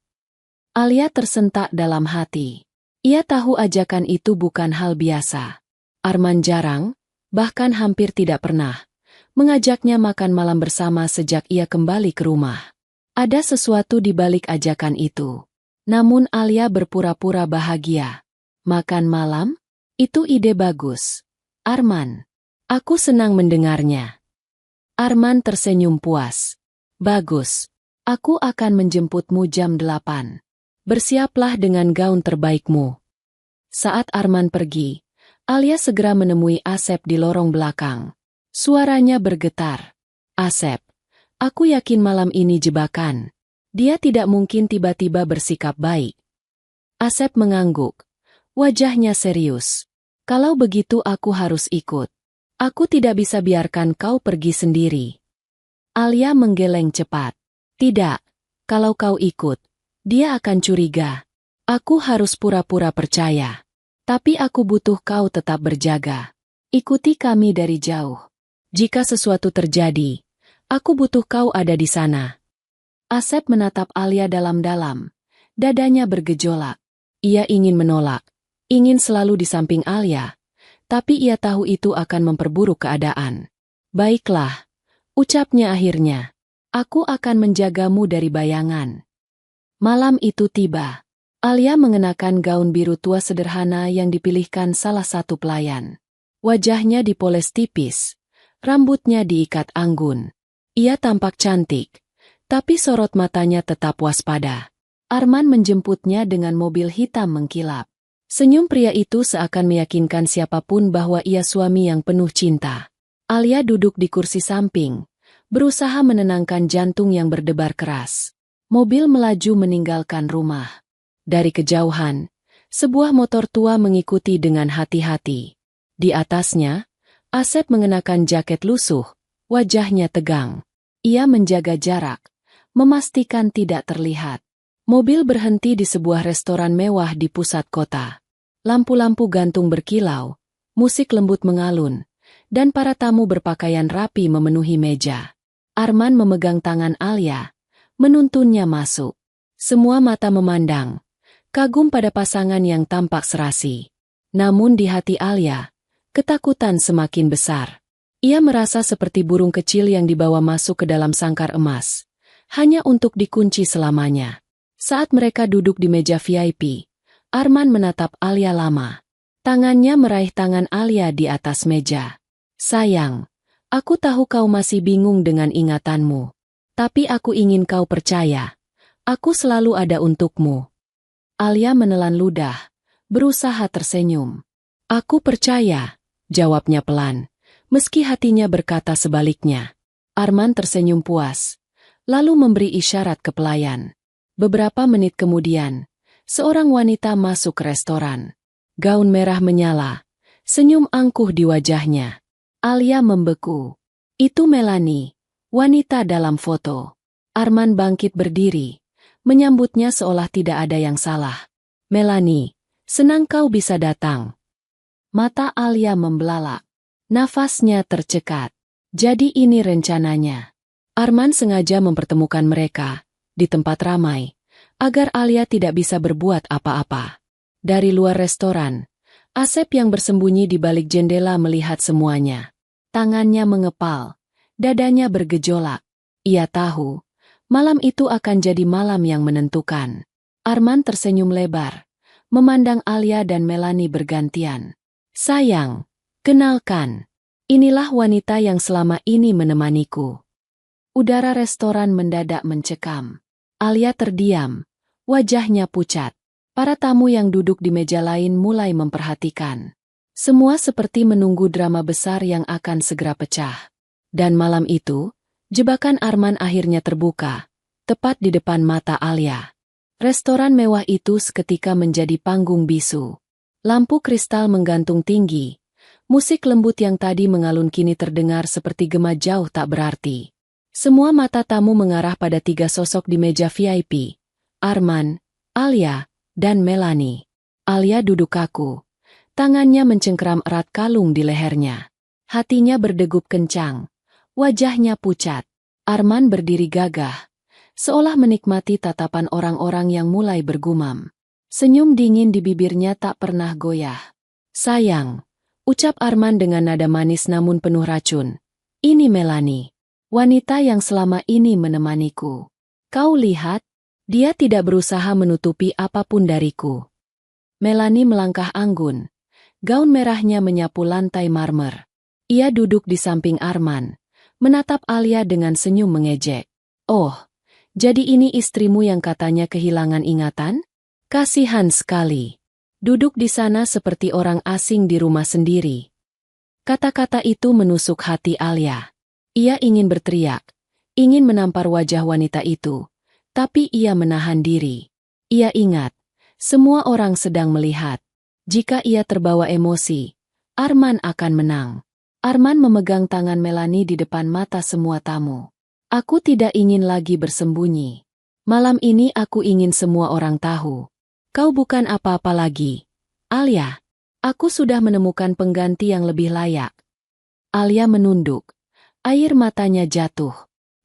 Alia tersentak dalam hati. Ia tahu ajakan itu bukan hal biasa. Arman jarang, bahkan hampir tidak pernah, mengajaknya makan malam bersama sejak ia kembali ke rumah. Ada sesuatu di balik ajakan itu. Namun Alia berpura-pura bahagia. Makan malam? Itu ide bagus. Arman, aku senang mendengarnya. Arman tersenyum puas. Bagus. Aku akan menjemputmu jam 8. Bersiaplah dengan gaun terbaikmu. Saat Arman pergi, Alia segera menemui Asep di lorong belakang. Suaranya bergetar. Asep, aku yakin malam ini jebakan. Dia tidak mungkin tiba-tiba bersikap baik. Asep mengangguk. Wajahnya serius. Kalau begitu aku harus ikut. Aku tidak bisa biarkan kau pergi sendiri. Alia menggeleng cepat. Tidak, kalau kau ikut, dia akan curiga. Aku harus pura-pura percaya. Tapi aku butuh kau tetap berjaga. Ikuti kami dari jauh. Jika sesuatu terjadi, aku butuh kau ada di sana. Asep menatap Alia dalam-dalam. Dadanya bergejolak. Ia ingin menolak. Ingin selalu di samping Alia. Tapi ia tahu itu akan memperburuk keadaan. Baiklah, ucapnya akhirnya. Aku akan menjagamu dari bayangan. Malam itu tiba. Alia mengenakan gaun biru tua sederhana yang dipilihkan salah satu pelayan. Wajahnya dipoles tipis. Rambutnya diikat anggun. Ia tampak cantik, tapi sorot matanya tetap waspada. Arman menjemputnya dengan mobil hitam mengkilap. Senyum pria itu seakan meyakinkan siapapun bahwa ia suami yang penuh cinta. Alia duduk di kursi samping, berusaha menenangkan jantung yang berdebar keras. Mobil melaju meninggalkan rumah. Dari kejauhan, sebuah motor tua mengikuti dengan hati-hati. Di atasnya, Asep mengenakan jaket lusuh, wajahnya tegang. Ia menjaga jarak, memastikan tidak terlihat. Mobil berhenti di sebuah restoran mewah di pusat kota. Lampu-lampu gantung berkilau, musik lembut mengalun, dan para tamu berpakaian rapi memenuhi meja. Arman memegang tangan Alia, menuntunnya masuk. Semua mata memandang, kagum pada pasangan yang tampak serasi. Namun di hati Alia, ketakutan semakin besar. Ia merasa seperti burung kecil yang dibawa masuk ke dalam sangkar emas, hanya untuk dikunci selamanya. Saat mereka duduk di meja VIP, Arman menatap Alia lama. Tangannya meraih tangan Alia di atas meja. Sayang, aku tahu kau masih bingung dengan ingatanmu. Tapi aku ingin kau percaya. Aku selalu ada untukmu. Alia menelan ludah, berusaha tersenyum. Aku percaya. Jawabnya pelan, meski hatinya berkata sebaliknya. Arman tersenyum puas, lalu memberi isyarat ke pelayan. Beberapa menit kemudian, seorang wanita masuk ke restoran. Gaun merah menyala, senyum angkuh di wajahnya. Alia membeku. Itu Melanie, wanita dalam foto. Arman bangkit berdiri, menyambutnya seolah tidak ada yang salah. Melanie, senang kau bisa datang. Mata Alia membelalak. Nafasnya tercekat. Jadi ini rencananya. Arman sengaja mempertemukan mereka di tempat ramai, agar Alia tidak bisa berbuat apa-apa. Dari luar restoran, Asep yang bersembunyi di balik jendela melihat semuanya. Tangannya mengepal, dadanya bergejolak. Ia tahu, malam itu akan jadi malam yang menentukan. Arman tersenyum lebar, memandang Alia dan Melanie bergantian. Sayang, kenalkan, inilah wanita yang selama ini menemaniku. Udara restoran mendadak mencekam. Alia terdiam, wajahnya pucat. Para tamu yang duduk di meja lain mulai memperhatikan. Semua seperti menunggu drama besar yang akan segera pecah. Dan malam itu, jebakan Arman akhirnya terbuka, tepat di depan mata Alia. Restoran mewah itu seketika menjadi panggung bisu. Lampu kristal menggantung tinggi. Musik lembut yang tadi mengalun kini terdengar seperti gema jauh tak berarti. Semua mata tamu mengarah pada 3 sosok di meja VIP. Arman, Alia, dan Melanie. Alia duduk kaku. Tangannya mencengkeram erat kalung di lehernya. Hatinya berdegup kencang. Wajahnya pucat. Arman berdiri gagah, seolah menikmati tatapan orang-orang yang mulai bergumam. Senyum dingin di bibirnya tak pernah goyah. "Sayang," ucap Arman dengan nada manis namun penuh racun. "Ini Melanie, wanita yang selama ini menemaniku. Kau lihat, dia tidak berusaha menutupi apapun dariku." Melanie melangkah anggun. Gaun merahnya menyapu lantai marmer. Ia duduk di samping Arman, menatap Alia dengan senyum mengejek. "Oh, jadi ini istrimu yang katanya kehilangan ingatan? Kasihan sekali. Duduk di sana seperti orang asing di rumah sendiri." Kata-kata itu menusuk hati Alia. Ia ingin berteriak, ingin menampar wajah wanita itu, tapi ia menahan diri. Ia ingat, semua orang sedang melihat. Jika ia terbawa emosi, Arman akan menang. Arman memegang tangan Melanie di depan mata semua tamu. "Aku tidak ingin lagi bersembunyi. Malam ini aku ingin semua orang tahu. Kau bukan apa-apa lagi. Alia, aku sudah menemukan pengganti yang lebih layak." Alia menunduk. Air matanya jatuh.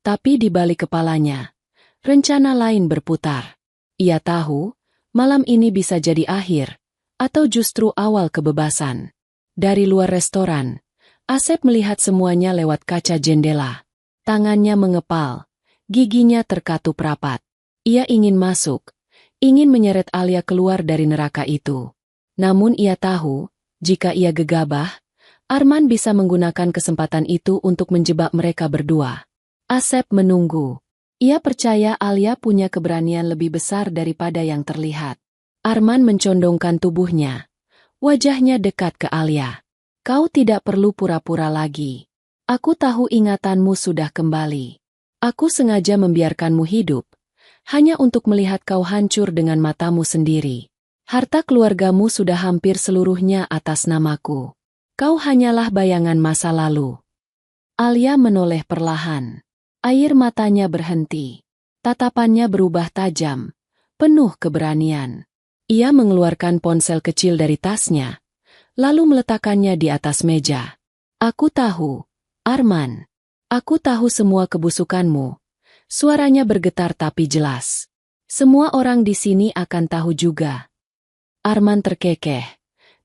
Tapi di balik kepalanya, rencana lain berputar. Ia tahu, malam ini bisa jadi akhir, atau justru awal kebebasan. Dari luar restoran, Asep melihat semuanya lewat kaca jendela. Tangannya mengepal, giginya terkatup rapat. Ia ingin masuk, ingin menyeret Alia keluar dari neraka itu. Namun ia tahu, jika ia gegabah, Arman bisa menggunakan kesempatan itu untuk menjebak mereka berdua. Asep menunggu. Ia percaya Alia punya keberanian lebih besar daripada yang terlihat. Arman mencondongkan tubuhnya. Wajahnya dekat ke Alia. "Kau tidak perlu pura-pura lagi. Aku tahu ingatanmu sudah kembali. Aku sengaja membiarkanmu hidup, hanya untuk melihat kau hancur dengan matamu sendiri. Harta keluargamu sudah hampir seluruhnya atas namaku. Kau hanyalah bayangan masa lalu." Alia menoleh perlahan. Air matanya berhenti. Tatapannya berubah tajam, penuh keberanian. Ia mengeluarkan ponsel kecil dari tasnya, lalu meletakkannya di atas meja. "Aku tahu, Arman. Aku tahu semua kebusukanmu." Suaranya bergetar tapi jelas. "Semua orang di sini akan tahu juga." Arman terkekeh.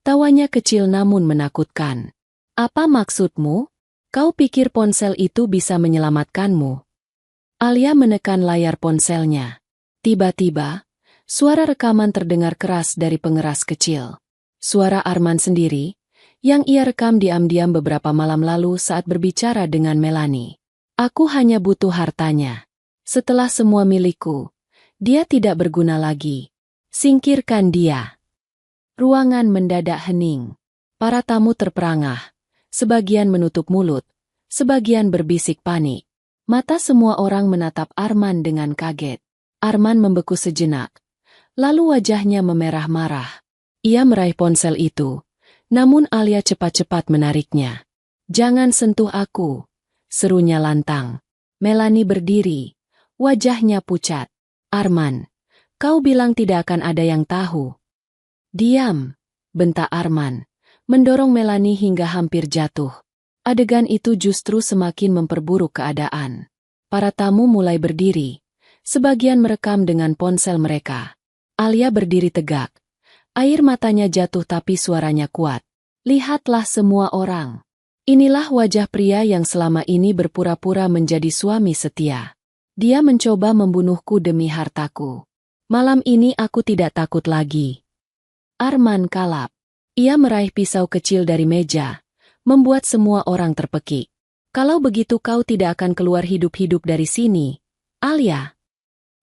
Tawanya kecil namun menakutkan. "Apa maksudmu? Kau pikir ponsel itu bisa menyelamatkanmu?" Alia menekan layar ponselnya. Tiba-tiba, suara rekaman terdengar keras dari pengeras kecil. Suara Arman sendiri, yang ia rekam diam-diam beberapa malam lalu saat berbicara dengan Melanie. "Aku hanya butuh hartanya. Setelah semua milikku, dia tidak berguna lagi. Singkirkan dia." Ruangan mendadak hening. Para tamu terperangah. Sebagian menutup mulut, sebagian berbisik panik. Mata semua orang menatap Arman dengan kaget. Arman membeku sejenak. Lalu wajahnya memerah marah. Ia meraih ponsel itu, namun Alia cepat-cepat menariknya. "Jangan sentuh aku," serunya lantang. Melanie berdiri, wajahnya pucat. "Arman, kau bilang tidak akan ada yang tahu." "Diam," bentak Arman, mendorong Melanie hingga hampir jatuh. Adegan itu justru semakin memperburuk keadaan. Para tamu mulai berdiri, sebagian merekam dengan ponsel mereka. Alia berdiri tegak. Air matanya jatuh tapi suaranya kuat. "Lihatlah semua orang. Inilah wajah pria yang selama ini berpura-pura menjadi suami setia. Dia mencoba membunuhku demi hartaku. Malam ini aku tidak takut lagi." Arman kalap. Ia meraih pisau kecil dari meja, membuat semua orang terpekik. "Kalau begitu kau tidak akan keluar hidup-hidup dari sini, Alia."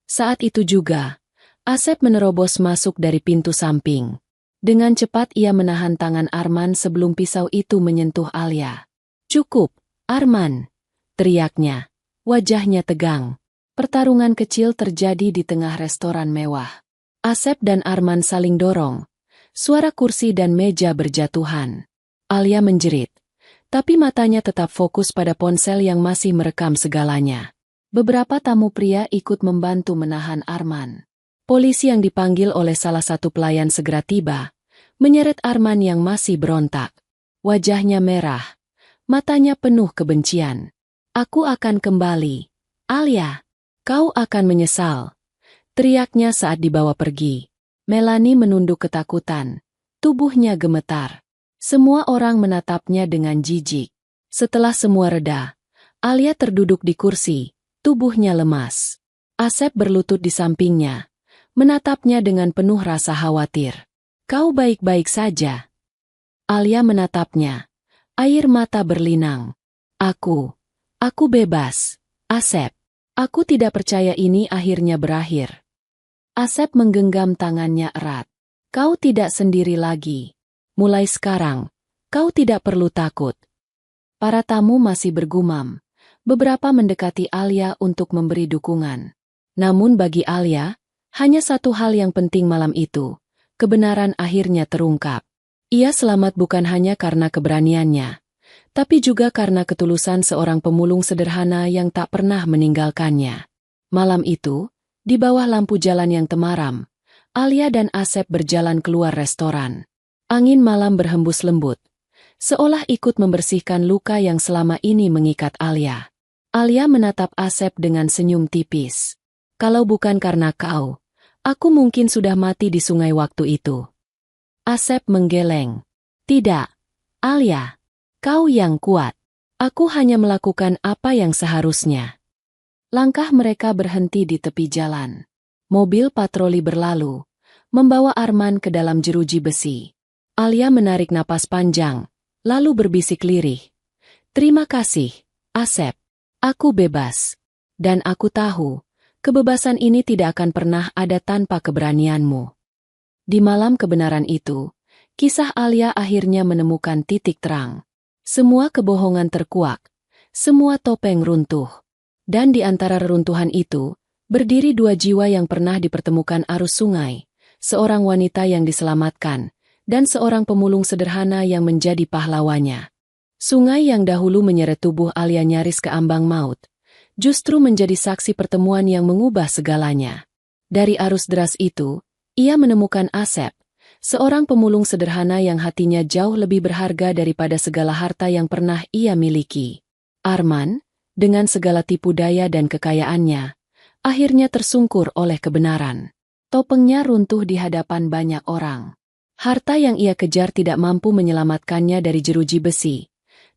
Saat itu juga, Asep menerobos masuk dari pintu samping. Dengan cepat ia menahan tangan Arman sebelum pisau itu menyentuh Alia. "Cukup, Arman," teriaknya. Wajahnya tegang. Pertarungan kecil terjadi di tengah restoran mewah. Asep dan Arman saling dorong. Suara kursi dan meja berjatuhan. Alia menjerit, tapi matanya tetap fokus pada ponsel yang masih merekam segalanya. Beberapa tamu pria ikut membantu menahan Arman. Polisi yang dipanggil oleh salah satu pelayan segera tiba, menyeret Arman yang masih berontak. Wajahnya merah, matanya penuh kebencian. "Aku akan kembali. Alia, kau akan menyesal," teriaknya saat dibawa pergi. Melanie menunduk ketakutan. Tubuhnya gemetar. Semua orang menatapnya dengan jijik. Setelah semua reda, Alia terduduk di kursi, tubuhnya lemas. Asep berlutut di sampingnya, menatapnya dengan penuh rasa khawatir. "Kau baik-baik saja?" Alia menatapnya. Air mata berlinang. Aku bebas. Asep. Aku tidak percaya ini akhirnya berakhir." Asep menggenggam tangannya erat. "Kau tidak sendiri lagi. Mulai sekarang, kau tidak perlu takut." Para tamu masih bergumam. Beberapa mendekati Alia untuk memberi dukungan. Namun bagi Alia, hanya satu hal yang penting malam itu. Kebenaran akhirnya terungkap. Ia selamat bukan hanya karena keberaniannya, tapi juga karena ketulusan seorang pemulung sederhana yang tak pernah meninggalkannya. Malam itu, di bawah lampu jalan yang temaram, Alia dan Asep berjalan keluar restoran. Angin malam berhembus lembut, seolah ikut membersihkan luka yang selama ini mengikat Alia. Alia menatap Asep dengan senyum tipis. "Kalau bukan karena kau, aku mungkin sudah mati di sungai waktu itu." Asep menggeleng. "Tidak, Alia. Kau yang kuat. Aku hanya melakukan apa yang seharusnya." Langkah mereka berhenti di tepi jalan. Mobil patroli berlalu, membawa Arman ke dalam jeruji besi. Alia menarik napas panjang, lalu berbisik lirih. "Terima kasih, Asep. Aku bebas. Dan aku tahu, kebebasan ini tidak akan pernah ada tanpa keberanianmu." Di malam kebenaran itu, kisah Alia akhirnya menemukan titik terang. Semua kebohongan terkuak, semua topeng runtuh. Dan di antara reruntuhan itu, berdiri dua jiwa yang pernah dipertemukan arus sungai, seorang wanita yang diselamatkan, dan seorang pemulung sederhana yang menjadi pahlawannya. Sungai yang dahulu menyeret tubuh Alia nyaris ke ambang maut, justru menjadi saksi pertemuan yang mengubah segalanya. Dari arus deras itu, ia menemukan Asep, seorang pemulung sederhana yang hatinya jauh lebih berharga daripada segala harta yang pernah ia miliki. Arman, dengan segala tipu daya dan kekayaannya, akhirnya tersungkur oleh kebenaran. Topengnya runtuh di hadapan banyak orang. Harta yang ia kejar tidak mampu menyelamatkannya dari jeruji besi,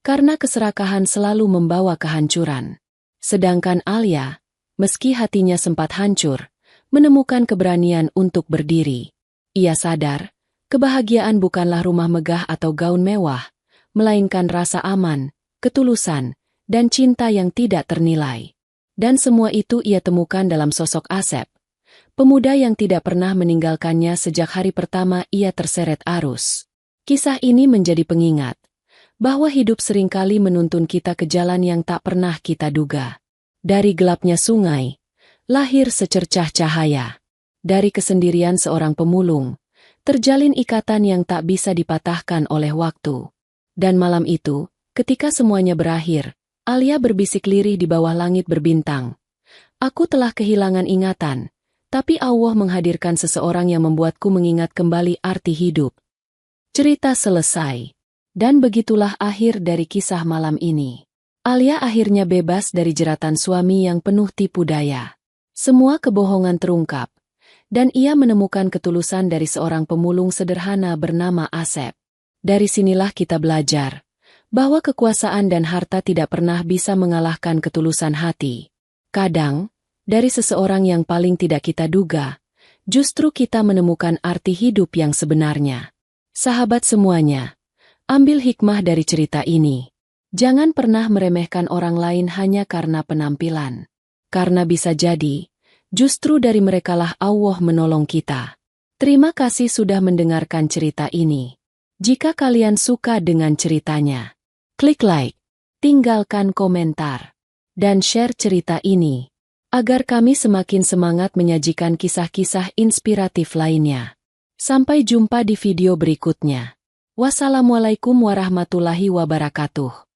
karena keserakahan selalu membawa kehancuran. Sedangkan Alia, meski hatinya sempat hancur, menemukan keberanian untuk berdiri. Ia sadar, kebahagiaan bukanlah rumah megah atau gaun mewah, melainkan rasa aman, ketulusan, dan cinta yang tidak ternilai. Dan semua itu ia temukan dalam sosok Asep, pemuda yang tidak pernah meninggalkannya sejak hari pertama ia terseret arus. Kisah ini menjadi pengingat bahwa hidup seringkali menuntun kita ke jalan yang tak pernah kita duga. Dari gelapnya sungai, lahir secercah cahaya. Dari kesendirian seorang pemulung, terjalin ikatan yang tak bisa dipatahkan oleh waktu. Dan malam itu, ketika semuanya berakhir, Alia berbisik lirih di bawah langit berbintang. "Aku telah kehilangan ingatan, tapi Allah menghadirkan seseorang yang membuatku mengingat kembali arti hidup." Cerita selesai. Dan begitulah akhir dari kisah malam ini. Alia akhirnya bebas dari jeratan suami yang penuh tipu daya. Semua kebohongan terungkap, dan ia menemukan ketulusan dari seorang pemulung sederhana bernama Asep. Dari sinilah kita belajar bahwa kekuasaan dan harta tidak pernah bisa mengalahkan ketulusan hati. Kadang, dari seseorang yang paling tidak kita duga, justru kita menemukan arti hidup yang sebenarnya. Sahabat semuanya, ambil hikmah dari cerita ini. Jangan pernah meremehkan orang lain hanya karena penampilan. Karena bisa jadi, justru dari merekalah Allah menolong kita. Terima kasih sudah mendengarkan cerita ini. Jika kalian suka dengan ceritanya, klik like, tinggalkan komentar, dan share cerita ini, agar kami semakin semangat menyajikan kisah-kisah inspiratif lainnya. Sampai jumpa di video berikutnya. Wassalamualaikum warahmatullahi wabarakatuh.